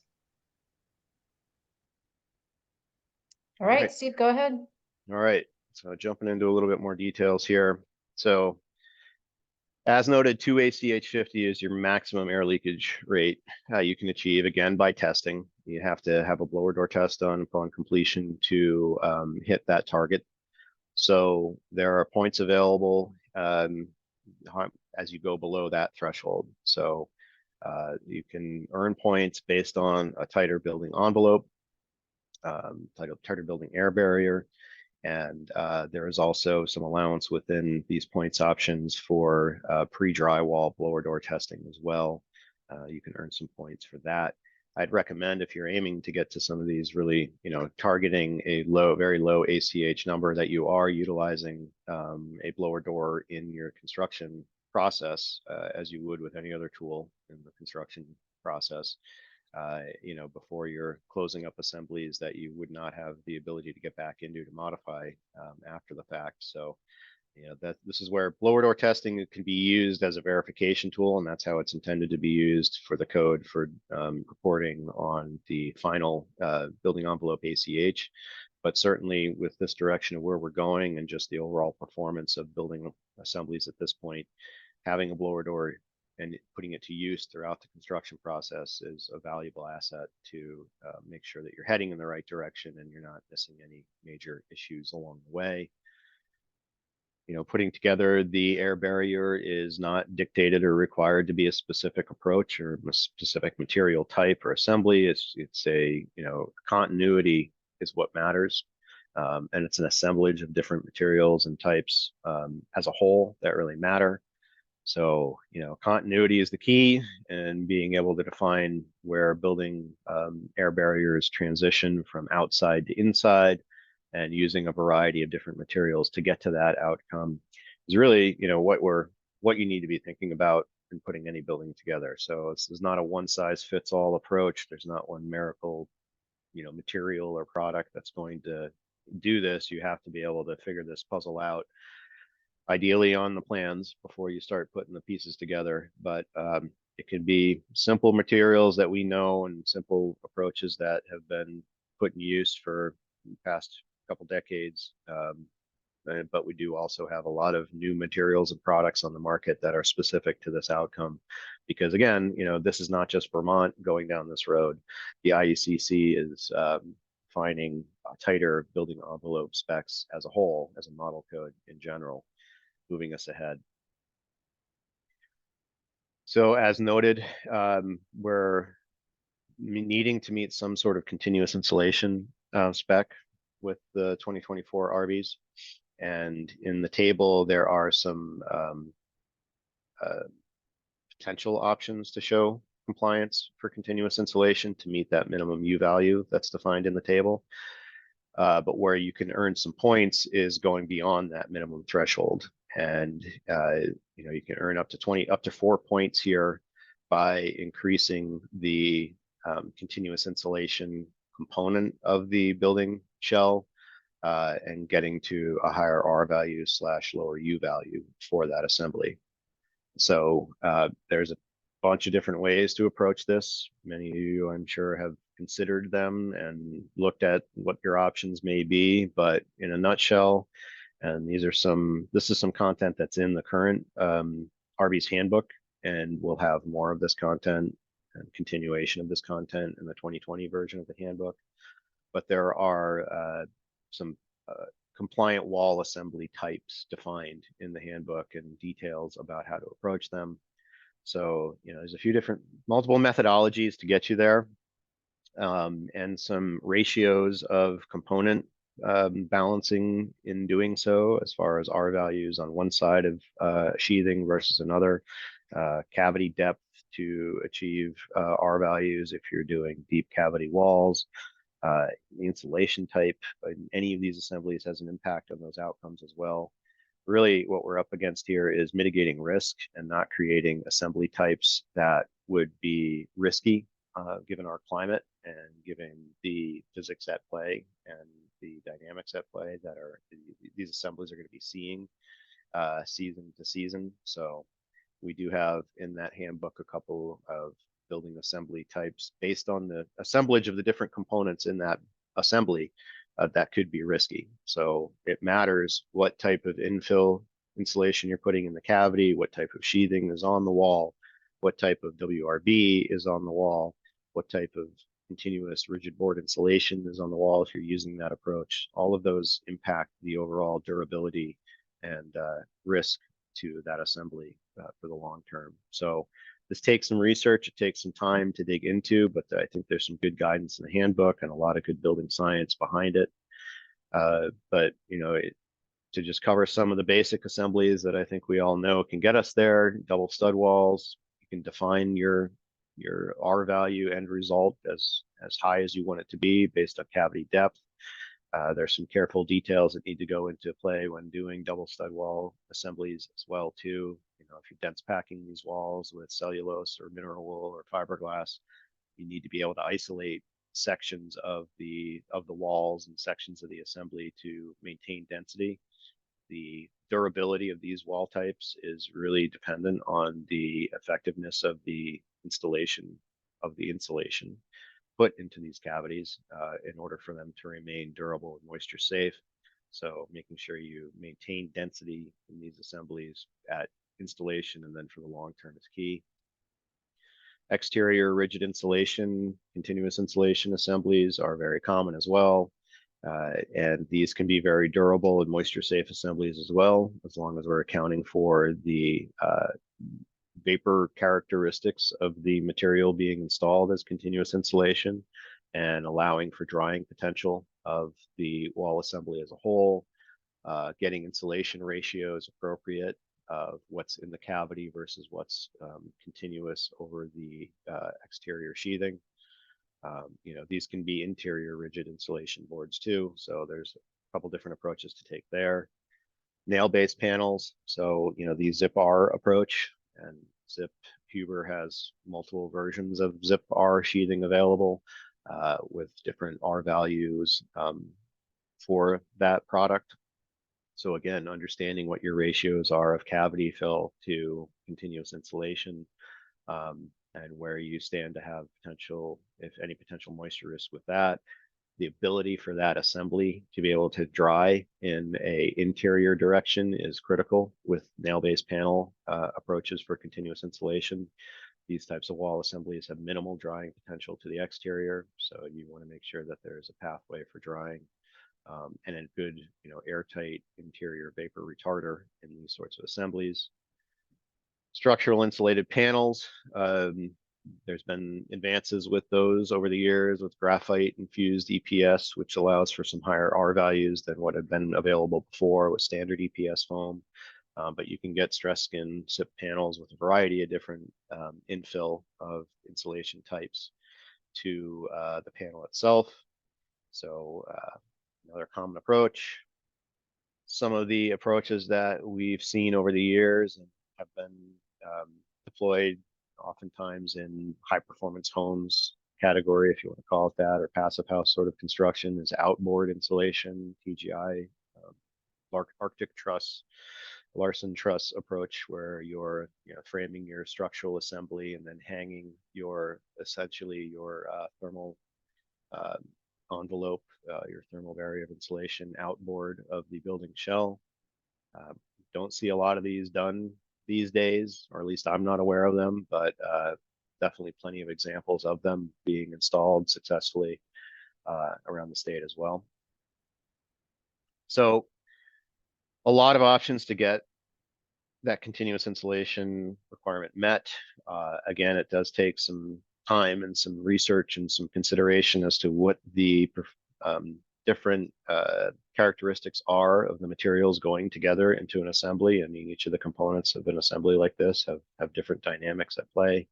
All All right, right. Steve, go ahead. All right. So jumping into a little bit more details here. So as noted, 2 ACH50 is your maximum air leakage rate you can achieve, again, by testing. You have to have a blower door test done upon completion to hit that target. So there are points available as you go below that threshold. So you can earn points based on a tighter building envelope, tighter building air barrier, and there is also some allowance within these points options for pre-drywall blower door testing as well. You can earn some points for that. I'd recommend, if you're aiming to get to some of these, really, targeting a very low ACH number, that you are utilizing a blower door in your construction process, as you would with any other tool in the construction process. Before you're closing up assemblies that you would not have the ability to get back into to modify after the fact. So, this is where blower door testing can be used as a verification tool, and that's how it's intended to be used for the code for reporting on the final building envelope ACH. But certainly with this direction of where we're going and just the overall performance of building assemblies at this point, having a blower door and putting it to use throughout the construction process is a valuable asset to make sure that you're heading in the right direction and you're not missing any major issues along the way. Putting together the air barrier is not dictated or required to be a specific approach or a specific material type or assembly. It's a, continuity is what matters. And it's an assemblage of different materials and types as a whole that really matter. So, continuity is the key, and being able to define where building air barriers transition from outside to inside and using a variety of different materials to get to that outcome is really, what you need to be thinking about in putting any building together. So this is not a one size fits all approach. There's not one miracle, material or product that's going to do this. You have to be able to figure this puzzle out, ideally on the plans, before you start putting the pieces together. But it can be simple materials that we know and simple approaches that have been put in use for the past couple decades. But we do also have a lot of new materials and products on the market that are specific to this outcome. Because again, this is not just Vermont going down this road. The IECC is defining tighter building envelope specs as a whole, as a model code in general, moving us ahead. So as noted, we're needing to meet some sort of continuous insulation spec with the 2024 RBES. And in the table, there are some potential options to show compliance for continuous insulation to meet that minimum U value that's defined in the table. But where you can earn some points is going beyond that minimum threshold. And you can earn up to 4 points here by increasing the continuous insulation component of the building shell and getting to a higher R value / lower U value for that assembly. So there's a bunch of different ways to approach this. Many of you, I'm sure, have considered them and looked at what your options may be, but in a nutshell, and this is some content that's in the current RBES handbook, and we'll have more of this content and continuation of this content in the 2020 version of the handbook. But there are some compliant wall assembly types defined in the handbook and details about how to approach them. So, there's a few multiple methodologies to get you there, and some ratios of component balancing in doing so, as far as R values on one side of sheathing versus another, cavity depth to achieve R values if you're doing deep cavity walls. The insulation type in any of these assemblies has an impact on those outcomes as well. really what we're up against here is mitigating risk and not creating assembly types that would be risky given our climate and given the physics at play and the dynamics at play that are these assemblies are going to be seeing season to season. So we do have in that handbook a couple of building assembly types based on the assemblage of the different components in that assembly that could be risky. So it matters what type of infill insulation you're putting in the cavity, what type of sheathing is on the wall, what type of WRB is on the wall, what type of continuous rigid board insulation is on the wall if you're using that approach. All of those impact the overall durability and risk to that assembly for the long term. So this takes some research, it takes some time to dig into, but I think there's some good guidance in the handbook and a lot of good building science behind it. But you know, to just cover some of the basic assemblies that I think we all know can get us there, double stud walls, you can define your R value end result as high as you want it to be based on cavity depth. There's some careful details that need to go into play when doing double stud wall assemblies as well too. You know, if you're dense packing these walls with cellulose or mineral wool or fiberglass, you need to be able to isolate sections of the walls and sections of the assembly to maintain density. The durability of these wall types is really dependent on the effectiveness of the installation of the insulation put into these cavities in order for them to remain durable and moisture safe. So making sure you maintain density in these assemblies at installation and then for the long term is key. Exterior rigid insulation, continuous insulation assemblies are very common as well. And these can be very durable and moisture safe assemblies as well, as long as we're accounting for the vapor characteristics of the material being installed as continuous insulation and allowing for drying potential of the wall assembly as a whole, getting insulation ratios appropriate of what's in the cavity versus what's continuous over the exterior sheathing. You know, these can be interior rigid insulation boards too. So there's a couple different approaches to take there. Nail-based panels. So, you know, the Zip R approach, and Zip Huber has multiple versions of Zip R sheathing available with different R values for that product. So again, understanding what your ratios are of cavity fill to continuous insulation and where you stand to have potential, if any potential moisture risk with that. The ability for that assembly to be able to dry in a interior direction is critical with nail-based panel approaches for continuous insulation. These types of wall assemblies have minimal drying potential to the exterior, so you want to make sure that there is a pathway for drying and a good, you know, airtight interior vapor retarder in these sorts of assemblies. Structural insulated panels. There's been advances with those over the years with graphite infused EPS, which allows for some higher R values than what had been available before with standard EPS foam. But you can get stress skin SIP panels with a variety of different infill of insulation types to the panel itself. So another common approach. Some of the approaches that we've seen over the years and have been deployed oftentimes in high performance homes category, if you want to call it that, or passive house sort of construction, is outboard insulation, TGI, Arctic truss, Larson truss approach, where you're, you know, framing your structural assembly and then hanging your essentially your thermal envelope, your thermal barrier of insulation outboard of the building shell. Don't see a lot of these done these days, or at least I'm not aware of them, but definitely plenty of examples of them being installed successfully around the state as well. So a lot of options to get that continuous insulation requirement met. Again, it does take some time and some research and some consideration as to what the different characteristics are of the materials going together into an assembly. I mean, each of the components of an assembly like this have different dynamics at play.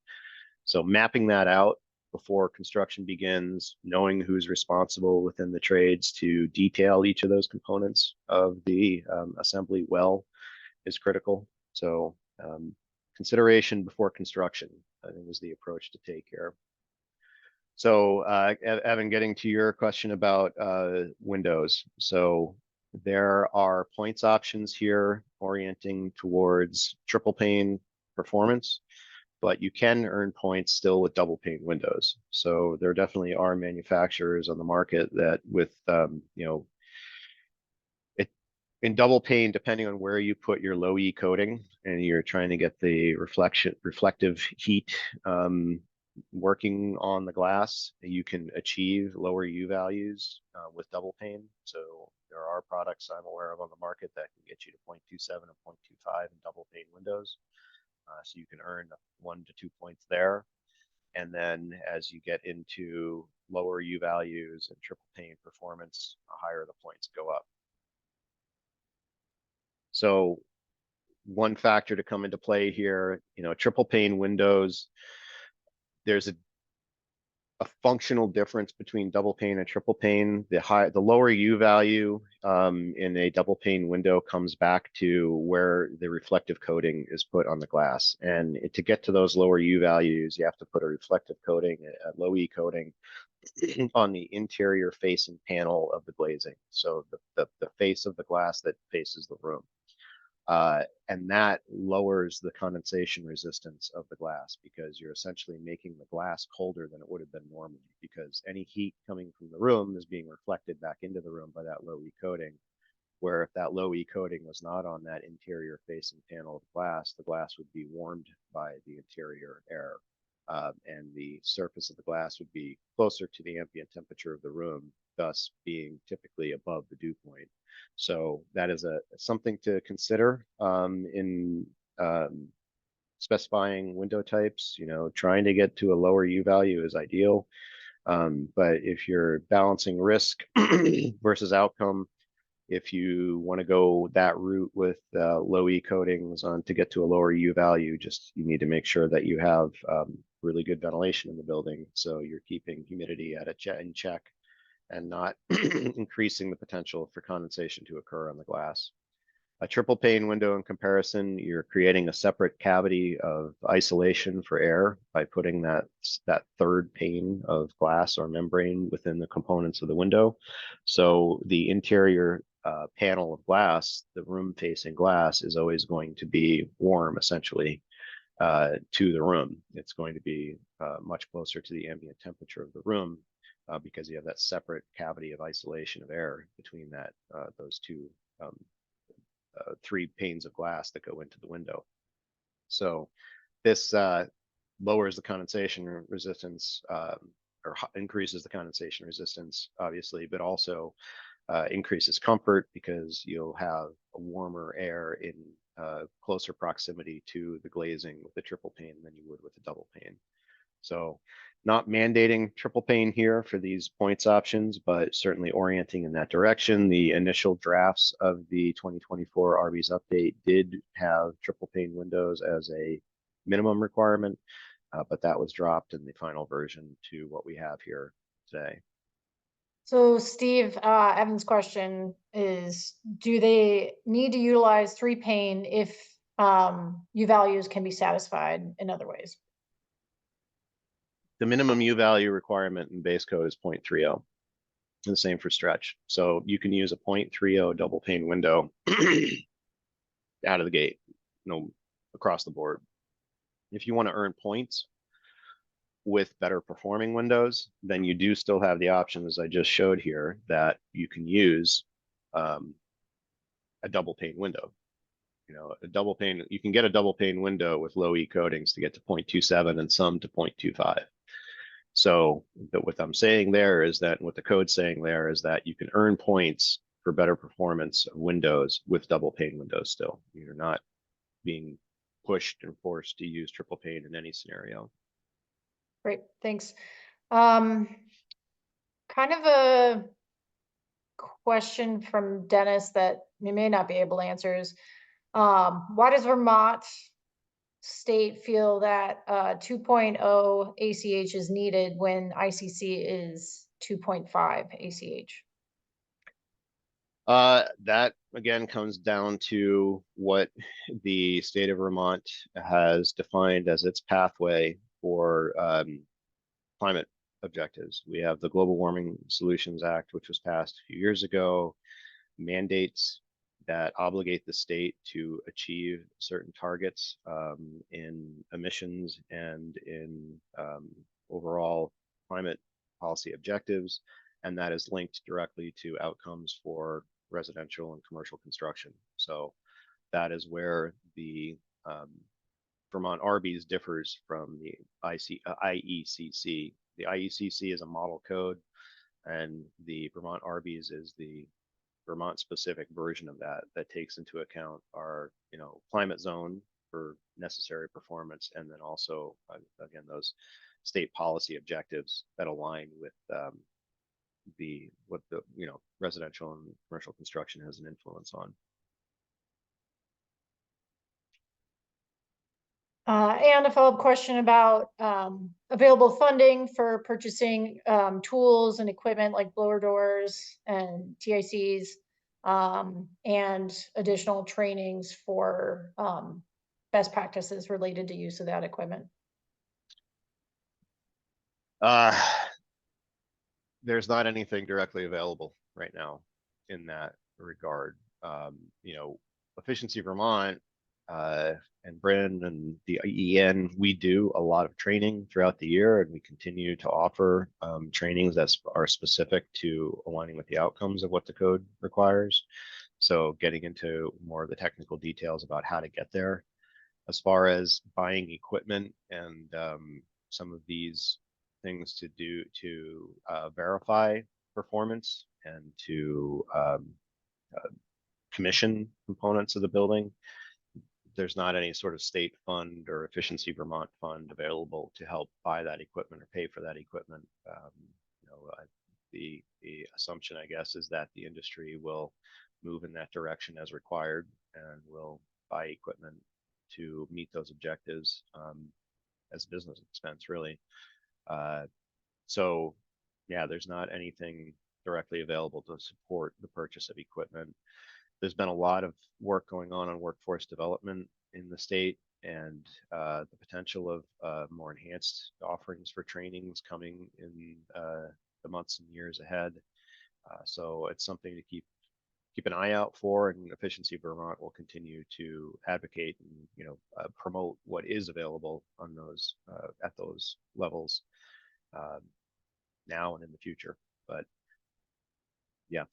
So mapping that out before construction begins, knowing who's responsible within the trades to detail each of those components of the assembly well is critical. So consideration before construction, I think, is the approach to take here. So Evan, getting to your question about windows. So there are points options here orienting towards triple pane performance, but you can earn points still with double pane windows. So there definitely are manufacturers on the market that with, you know, in double pane, depending on where you put your low E coating and you're trying to get the reflective heat working on the glass, you can achieve lower U values with double pane. So there are products I'm aware of on the market that can get you to 0.27 and 0.25 in double pane windows. So you can earn 1 to 2 points there. And then as you get into lower U values and triple pane performance, higher the points go up. So one factor to come into play here, you know, triple pane windows, there's a functional difference between double pane and triple pane. The lower U value in a double pane window comes back to where the reflective coating is put on the glass. And to get to those lower U values, you have to put a reflective coating, a low E coating on the interior facing panel of the glazing. So the face of the glass that faces the room. And that lowers the condensation resistance of the glass because you're essentially making the glass colder than it would have been normally, because any heat coming from the room is being reflected back into the room by that low E coating, where if that low E coating was not on that interior facing panel of the glass would be warmed by the interior air. And the surface of the glass would be closer to the ambient temperature of the room, thus being typically above the dew point. So that is something to consider in specifying window types. You know, trying to get to a lower U value is ideal, but if you're balancing risk versus outcome, if you want to go that route with low E coatings on to get to a lower U value, you need to make sure that you have really good ventilation in the building, so you're keeping humidity in check and not increasing the potential for condensation to occur on the glass. A triple pane window in comparison, you're creating a separate cavity of isolation for air by putting that third pane of glass or membrane within the components of the window. So the interior panel of glass, the room facing glass, is always going to be warm essentially to the room. It's going to be much closer to the ambient temperature of the room because you have that separate cavity of isolation of air between those two 3 panes of glass that go into the window. So this lowers the condensation resistance or increases the condensation resistance, obviously, but also increases comfort because you'll have a warmer air in closer proximity to the glazing with the triple pane than you would with a double pane. So not mandating triple pane here for these points options, but certainly orienting in that direction. The initial drafts of the 2024 RBES update did have triple pane windows as a minimum requirement, but that was dropped in the final version to what we have here today. So Steve, Evan's question is, do they need to utilize 3 pane if U values can be satisfied in other ways? The minimum U value requirement in base code is 0.30. And the same for stretch. So you can use a 0.30 double pane window out of the gate, across the board. If you want to earn points with better performing windows, then you do still have the option, as I just showed here, that you can use a double pane window. A double pane, you can get a double pane window with low E coatings to get to 0.27 and some to 0.25. So what I'm saying there is that what the code's saying there is that you can earn points for better performance of windows with double pane windows still. You're not being pushed and forced to use triple pane in any scenario. Great, thanks. Kind of a question from Dennis that you may not be able to answer is, why does Vermont state feel that 2.0 ACH is needed when ICC is 2.5 ACH? That again comes down to what the state of Vermont has defined as its pathway for climate objectives. We have the Global Warming Solutions Act, which was passed a few years ago, mandates that obligate the state to achieve certain targets in emissions and in overall climate policy objectives, and that is linked directly to outcomes for residential and commercial construction. So that is where the Vermont RBES differs from the IECC. The IECC is a model code, and the Vermont RBES is the Vermont specific version of that that takes into account our climate zone for necessary performance, and then also again those state policy objectives that align with what the residential and commercial construction has an influence on. And a follow-up question about available funding for purchasing tools and equipment like blower doors and TICs, and additional trainings for best practices related to use of that equipment. There's not anything directly available right now in that regard. Efficiency Vermont and Bryn and the EN, we do a lot of training throughout the year, and we continue to offer trainings that are specific to aligning with the outcomes of what the code requires. So getting into more of the technical details about how to get there. As far as buying equipment and some of these things to do to verify performance and to commission components of the building, there's not any sort of state fund or Efficiency Vermont fund available to help buy that equipment or pay for that equipment. The assumption, I guess, is that the industry will move in that direction as required and will buy equipment to meet those objectives as business expense, really. So yeah, there's not anything directly available to support the purchase of equipment. There's been a lot of work going on workforce development in the state, and the potential of more enhanced offerings for trainings coming in the months and years ahead. So it's something to keep an eye out for, and Efficiency Vermont will continue to advocate and promote what is available on those at those levels now and in the future. But yeah.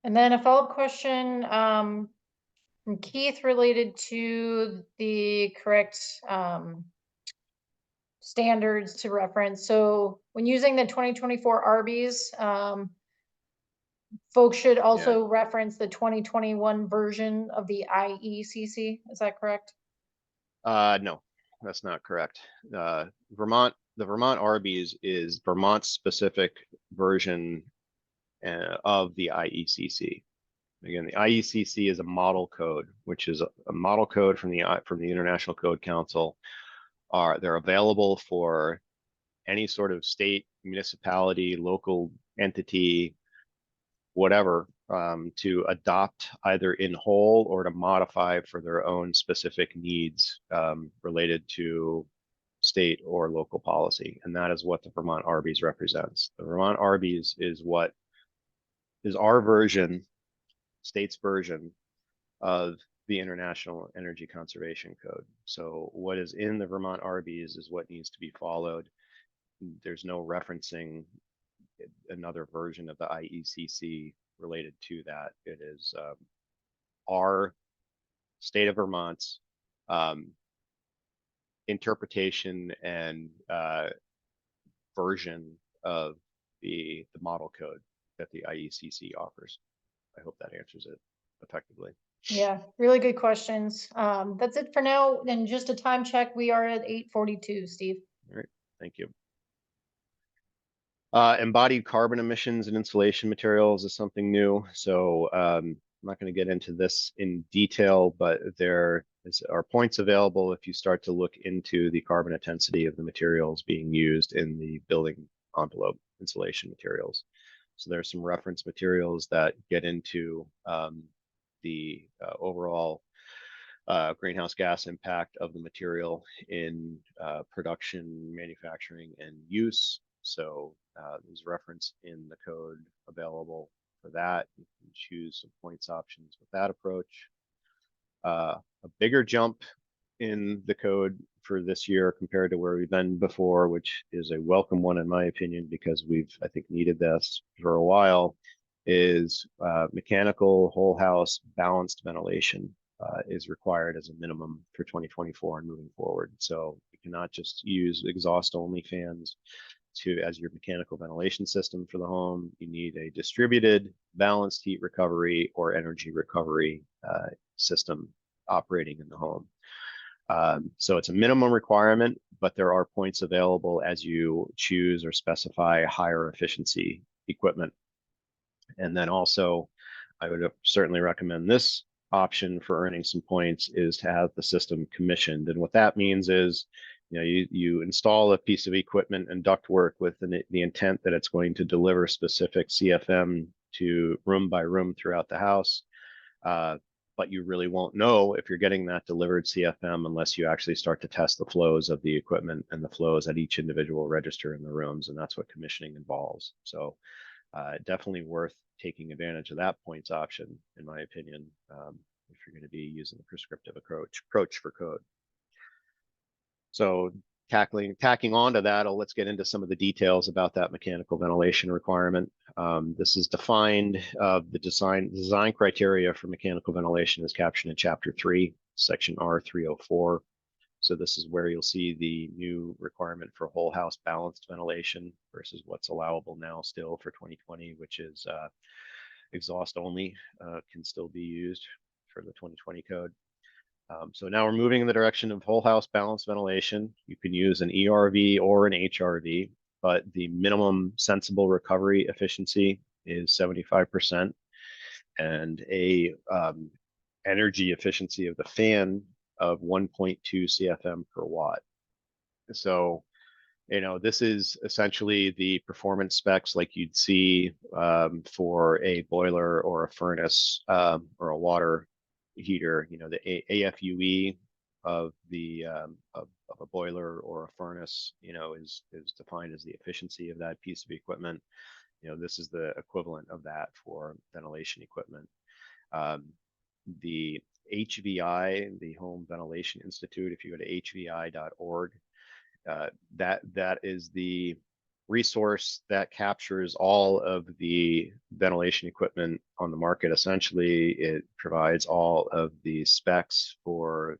And then a follow-up question from Keith related to the correct standards to reference. So when using the 2024 RBES, folks should also reference the 2021 version of the IECC. Is that correct? No, that's not correct. The Vermont RBES is Vermont's specific version of the IECC. Again, the IECC is a model code, which is a model code from the International Code Council. They're available for any sort of state, municipality, local entity, whatever, to adopt either in whole or to modify for their own specific needs related to state or local policy. And that is what the Vermont RBES represents. The Vermont RBES is what is our version, state's version of the International Energy Conservation Code. So what is in the Vermont RBES is what needs to be followed. There's no referencing another version of the IECC related to that. It is our state of Vermont's interpretation and version of the model code that the IECC offers. I hope that answers it effectively. Yeah, really good questions. That's it for now. And just a time check, we are at 8:42, Steve. All right, thank you. Embodied carbon emissions and insulation materials is something new. So not going to get into this in detail, but there are points available if you start to look into the carbon intensity of the materials being used in the building envelope insulation materials. So there are some reference materials that get into the overall greenhouse gas impact of the material in production, manufacturing, and use. So there's reference in the code available for that. You can choose some points options with that approach. A bigger jump in the code for this year compared to where we've been before, which is a welcome one in my opinion, because we've, I think, needed this for a while, is mechanical whole house balanced ventilation is required as a minimum for 2024 and moving forward. So you cannot just use exhaust only fans as your mechanical ventilation system for the home. You need a distributed balanced heat recovery or energy recovery system operating in the home. So it's a minimum requirement, but there are points available as you choose or specify higher efficiency equipment. And then also, I would certainly recommend this option for earning some points is to have the system commissioned. And what that means is, you install a piece of equipment and ductwork with the intent that it's going to deliver specific CFM to room by room throughout the house. But you really won't know if you're getting that delivered CFM unless you actually start to test the flows of the equipment and the flows at each individual register in the rooms. And that's what commissioning involves. So definitely worth taking advantage of that points option, in my opinion, if you're going to be using a prescriptive approach for code. So tacking onto that, let's get into some of the details about that mechanical ventilation requirement. This is defined, the design criteria for mechanical ventilation is captioned in Chapter 3, Section R304. So this is where you'll see the new requirement for whole house balanced ventilation versus what's allowable now still for 2020, which is exhaust only can still be used for the 2020 code. So now we're moving in the direction of whole house balanced ventilation. You can use an ERV or an HRV, but the minimum sensible recovery efficiency is 75%, and a energy efficiency of the fan of 1.2 CFM per watt. So, this is essentially the performance specs like you'd see for a boiler or a furnace or a water heater. The AFUE of the of a boiler or a furnace, is defined as the efficiency of that piece of equipment. This is the equivalent of that for ventilation equipment. The HVI, the Home Ventilation Institute, if you go to hvi.org, that is the resource that captures all of the ventilation equipment on the market. Essentially, it provides all of the specs for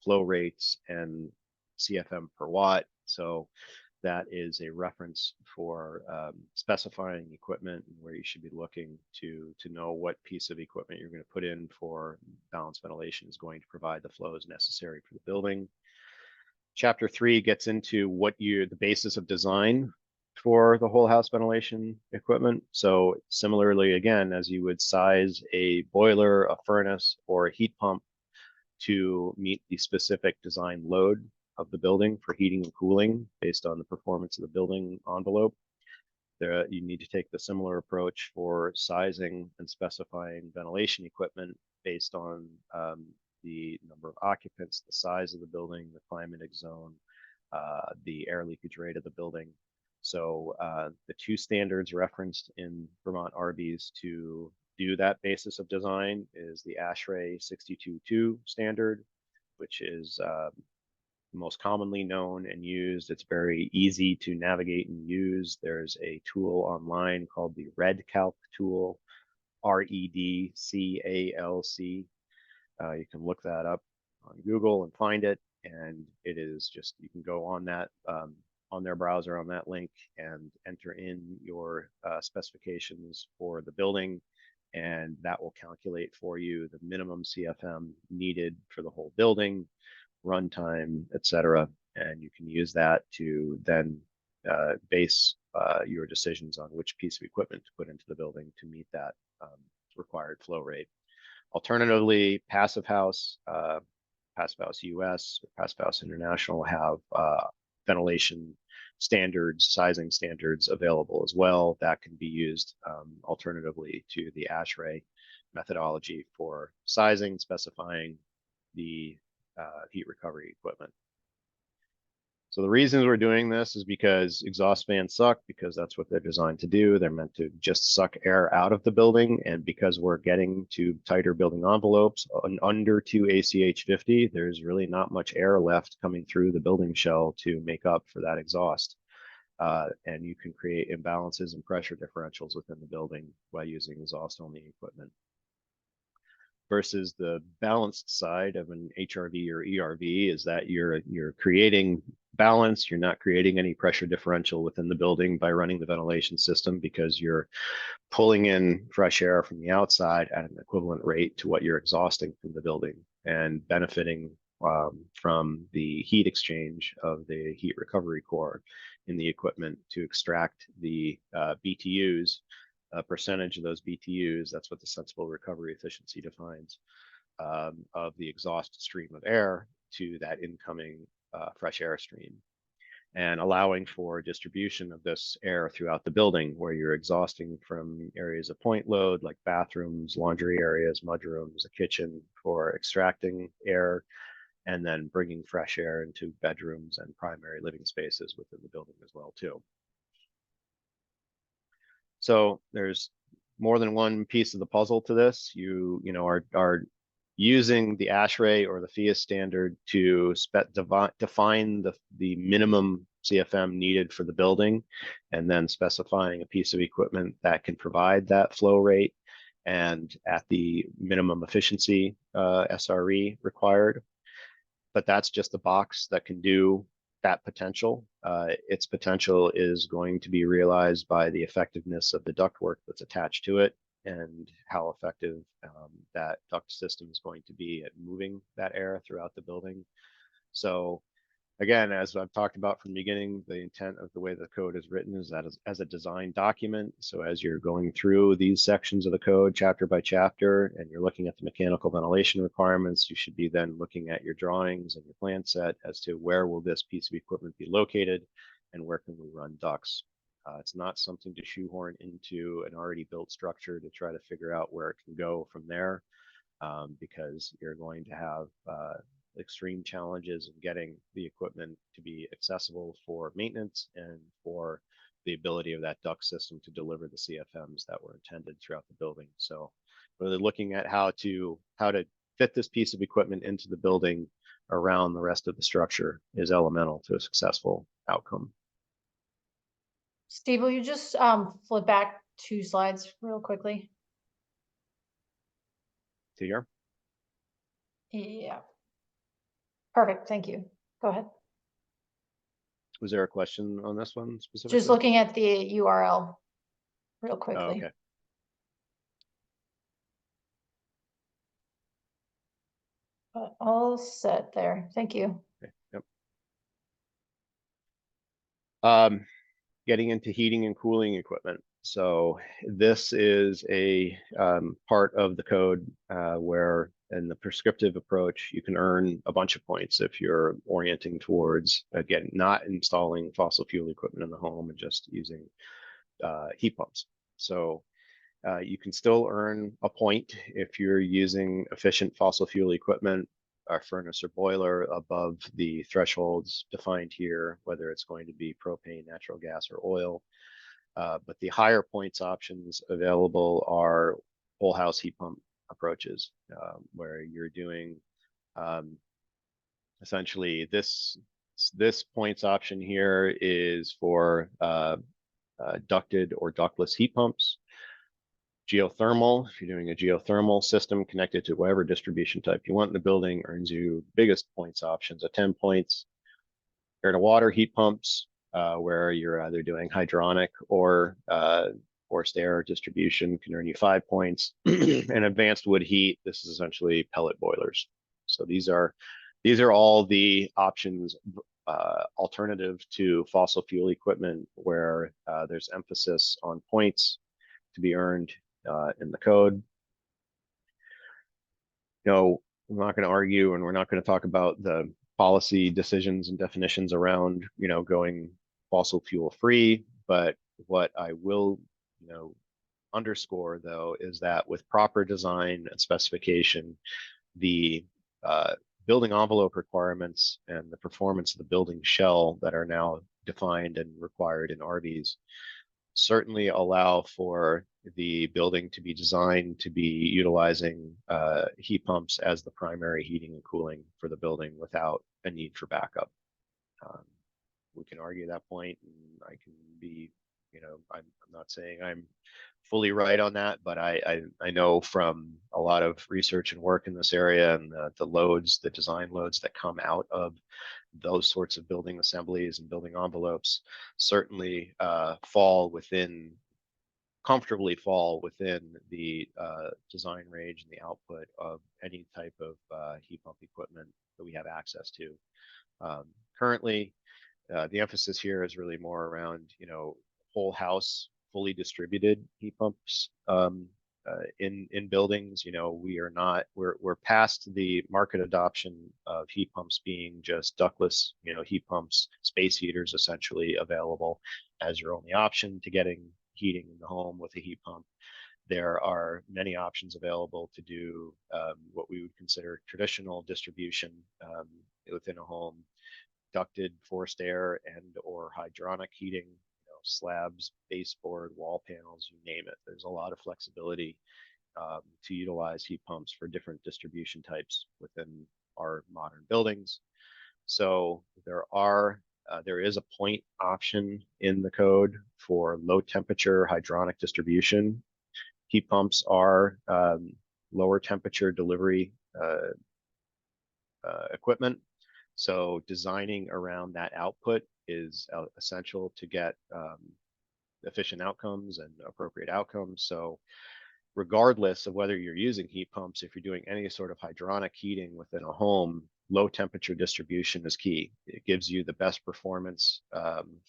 flow rates and CFM per watt. So that is a reference for specifying equipment and where you should be looking to know what piece of equipment you're going to put in for balanced ventilation is going to provide the flows necessary for the building. Chapter 3 gets into the basis of design for the whole house ventilation equipment. So similarly, again, as you would size a boiler, a furnace, or a heat pump to meet the specific design load of the building for heating and cooling based on the performance of the building envelope, you need to take the similar approach for sizing and specifying ventilation equipment based on the number of occupants, the size of the building, the climatic zone, the air leakage rate of the building. So the two standards referenced in Vermont RBES to do that basis of design is the ASHRAE 62.2 standard, which is most commonly known and used. It's very easy to navigate and use. There's a tool online called the REDCalc tool, REDCalc. You can look that up on Google and find it, and it is just, you can go on that on their browser on that link and enter in your specifications for the building, and that will calculate for you the minimum CFM needed for the whole building, runtime, etc. And you can use that to then base your decisions on which piece of equipment to put into the building to meet that required flow rate. Alternatively, Passive House US, or Passive House International have ventilation standards, sizing standards available as well that can be used alternatively to the ASHRAE methodology for sizing, specifying the heat recovery equipment. So the reasons we're doing this is because exhaust fans suck, because that's what they're designed to do. They're meant to just suck air out of the building. And because we're getting to tighter building envelopes under 2 ACH 50, there's really not much air left coming through the building shell to make up for that exhaust. And you can create imbalances and pressure differentials within the building by using exhaust-only equipment. Versus the balanced side of an HRV or ERV is that you're creating balance. You're not creating any pressure differential within the building by running the ventilation system, because you're pulling in fresh air from the outside at an equivalent rate to what you're exhausting from the building, and benefiting from the heat exchange of the heat recovery core in the equipment to extract the BTUs, a percentage of those BTUs, that's what the sensible recovery efficiency defines, of the exhaust stream of air to that incoming fresh air stream, and allowing for distribution of this air throughout the building, where you're exhausting from areas of point load like bathrooms, laundry areas, mudrooms, a kitchen, for extracting air, and then bringing fresh air into bedrooms and primary living spaces within the building as well too. So there's more than one piece of the puzzle to this. You are using the ASHRAE or the FIAS standard to define the minimum CFM needed for the building, and then specifying a piece of equipment that can provide that flow rate and at the minimum efficiency SRE required. But that's just a box that can do that potential. Its potential is going to be realized by the effectiveness of the ductwork that's attached to it, and how effective that duct system is going to be at moving that air throughout the building. So again, as I've talked about from the beginning, the intent of the way the code is written is that as a design document. So as you're going through these sections of the code chapter by chapter, and you're looking at the mechanical ventilation requirements, you should be then looking at your drawings and your plan set as to where will this piece of equipment be located and where can we run ducts. It's not something to shoehorn into an already built structure to try to figure out where it can go from there, because you're going to have extreme challenges in getting the equipment to be accessible for maintenance and for the ability of that duct system to deliver the CFMs that were intended throughout the building. So really looking at how to fit this piece of equipment into the building around the rest of the structure is elemental to a successful outcome. Steve, will you just flip back 2 slides real quickly? To here? Yeah. Perfect, thank you. Go ahead. Was there a question on this one specifically? Just looking at the URL real quickly. Oh, okay. All set there. Thank you. Okay. Yep. Getting into heating and cooling equipment. So this is a part of the code where in the prescriptive approach, you can earn a bunch of points if you're orienting towards, again, not installing fossil fuel equipment in the home and just using heat pumps. So you can still earn a point if you're using efficient fossil fuel equipment, a furnace or boiler above the thresholds defined here, whether it's going to be propane, natural gas, or oil. But the higher points options available are whole house heat pump approaches, where you're doing essentially this points option here is for ducted or ductless heat pumps. Geothermal, if you're doing a geothermal system connected to whatever distribution type you want in the building, earns you biggest points options at 10 points. Air to water heat pumps, where you're either doing hydronic or forced air distribution, can earn you 5 points. And advanced wood heat, this is essentially pellet boilers. So these are all the options alternative to fossil fuel equipment, where there's emphasis on points to be earned in the code. I'm not going to argue, and we're not going to talk about the policy decisions and definitions around, going fossil fuel free. But what I will, underscore though, is that with proper design and specification, the building envelope requirements and the performance of the building shell that are now defined and required in RBES certainly allow for the building to be designed to be utilizing heat pumps as the primary heating and cooling for the building without a need for backup. We can argue that point, and I can be, I'm not saying I'm fully right on that, but I know from a lot of research and work in this area, and the design loads that come out of those sorts of building assemblies and building envelopes certainly comfortably fall within the design range and the output of any type of heat pump equipment that we have access to. Currently, the emphasis here is really more around, whole house, fully distributed heat pumps in buildings. We're past the market adoption of heat pumps being just ductless, heat pumps, space heaters essentially available as your only option to getting heating in the home with a heat pump. There are many options available to do what we would consider traditional distribution within a home, ducted forced air and or hydronic heating, slabs, baseboard, wall panels, you name it. There's a lot of flexibility to utilize heat pumps for different distribution types within our modern buildings. So there is a point option in the code for low temperature hydronic distribution. Heat pumps are lower temperature delivery equipment. So designing around that output is essential to get efficient outcomes and appropriate outcomes. So regardless of whether you're using heat pumps, if you're doing any sort of hydronic heating within a home, low temperature distribution is key. It gives you the best performance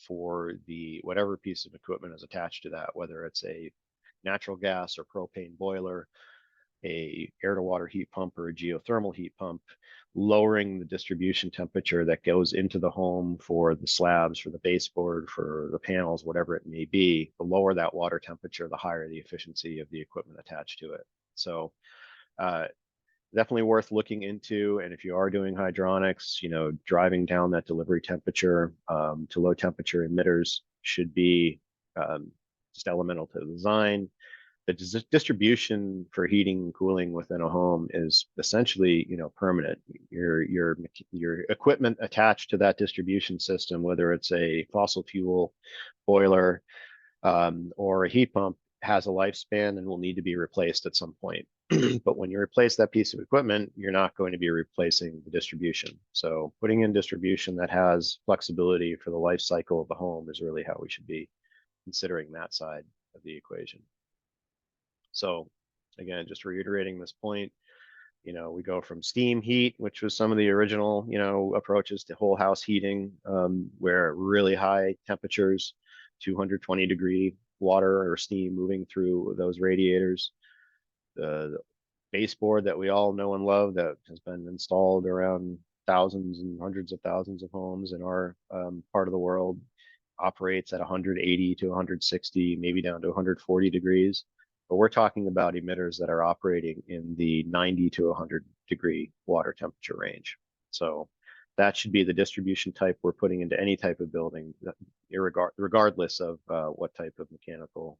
for the whatever piece of equipment is attached to that, whether it's a natural gas or propane boiler, a air to water heat pump, or a geothermal heat pump. Lowering the distribution temperature that goes into the home for the slabs, for the baseboard, for the panels, whatever it may be, the lower that water temperature, the higher the efficiency of the equipment attached to it. So definitely worth looking into. And if you are doing hydronics, driving down that delivery temperature to low temperature emitters should be just elemental to the design. The distribution for heating and cooling within a home is essentially, permanent. Your equipment attached to that distribution system, whether it's a fossil fuel boiler or a heat pump, has a lifespan and will need to be replaced at some point. But when you replace that piece of equipment, you're not going to be replacing the distribution. So putting in distribution that has flexibility for the life cycle of the home is really how we should be considering that side of the equation. So again, just reiterating this point, we go from steam heat, which was some of the original, approaches to whole house heating, where really high temperatures, 220 degree water or steam moving through those radiators. The baseboard that we all know and love that has been installed around thousands and hundreds of thousands of homes in our part of the world operates at 180 to 160, maybe down to 140 degrees. But we're talking about emitters that are operating in the 90 to 100 degree water temperature range. So that should be the distribution type we're putting into any type of building, regardless of what type of mechanical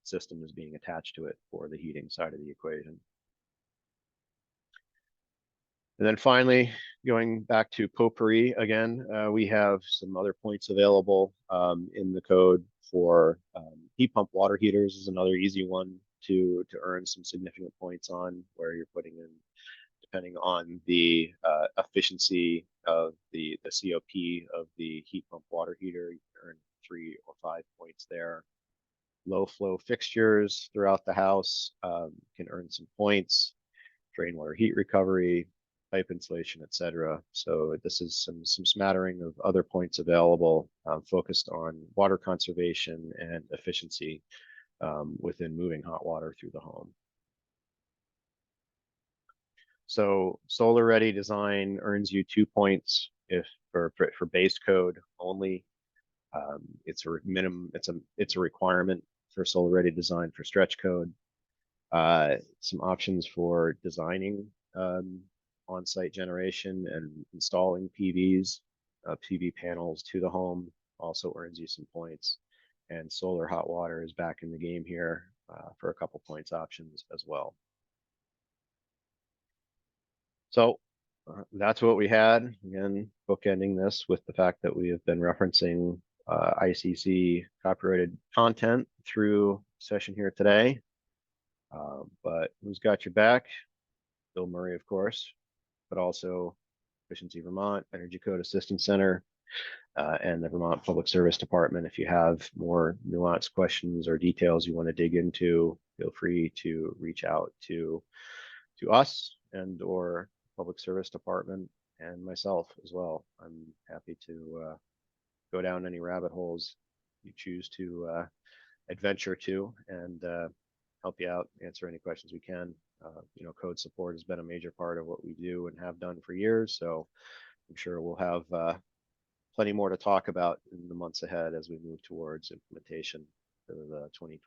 system is being attached to it for the heating side of the equation. And then finally, going back to potpourri again, we have some other points available in the code for heat pump water heaters is another easy one to earn some significant points on, where you're putting in, depending on the efficiency of the COP of the heat pump water heater, you can earn 3 or 5 points there. Low flow fixtures throughout the house can earn some points. Drain water heat recovery, pipe insulation, etc. So this is some smattering of other points available focused on water conservation and efficiency within moving hot water through the home. So solar ready design earns you 2 points if for base code only. It's a minimum. It's a requirement for solar ready design for stretch code. Some options for designing on-site generation and installing PVs, PV panels to the home also earns you some points. And solar hot water is back in the game here for a couple points options as well. So that's what we had. Again, bookending this with the fact that we have been referencing ICC copyrighted content through session here today. But who's got your back? Bill Murray, of course, but also Efficiency Vermont, Energy Code Assistance Center, and the Vermont Public Service Department. If you have more nuanced questions or details you want to dig into, feel free to reach out to us and or Public Service Department and myself as well. I'm happy to go down any rabbit holes you choose to adventure to and help you out, answer any questions we can. You know, code support has been a major part of what we do and have done for years. So I'm sure we'll have plenty more to talk about in the months ahead as we move towards implementation for the 2020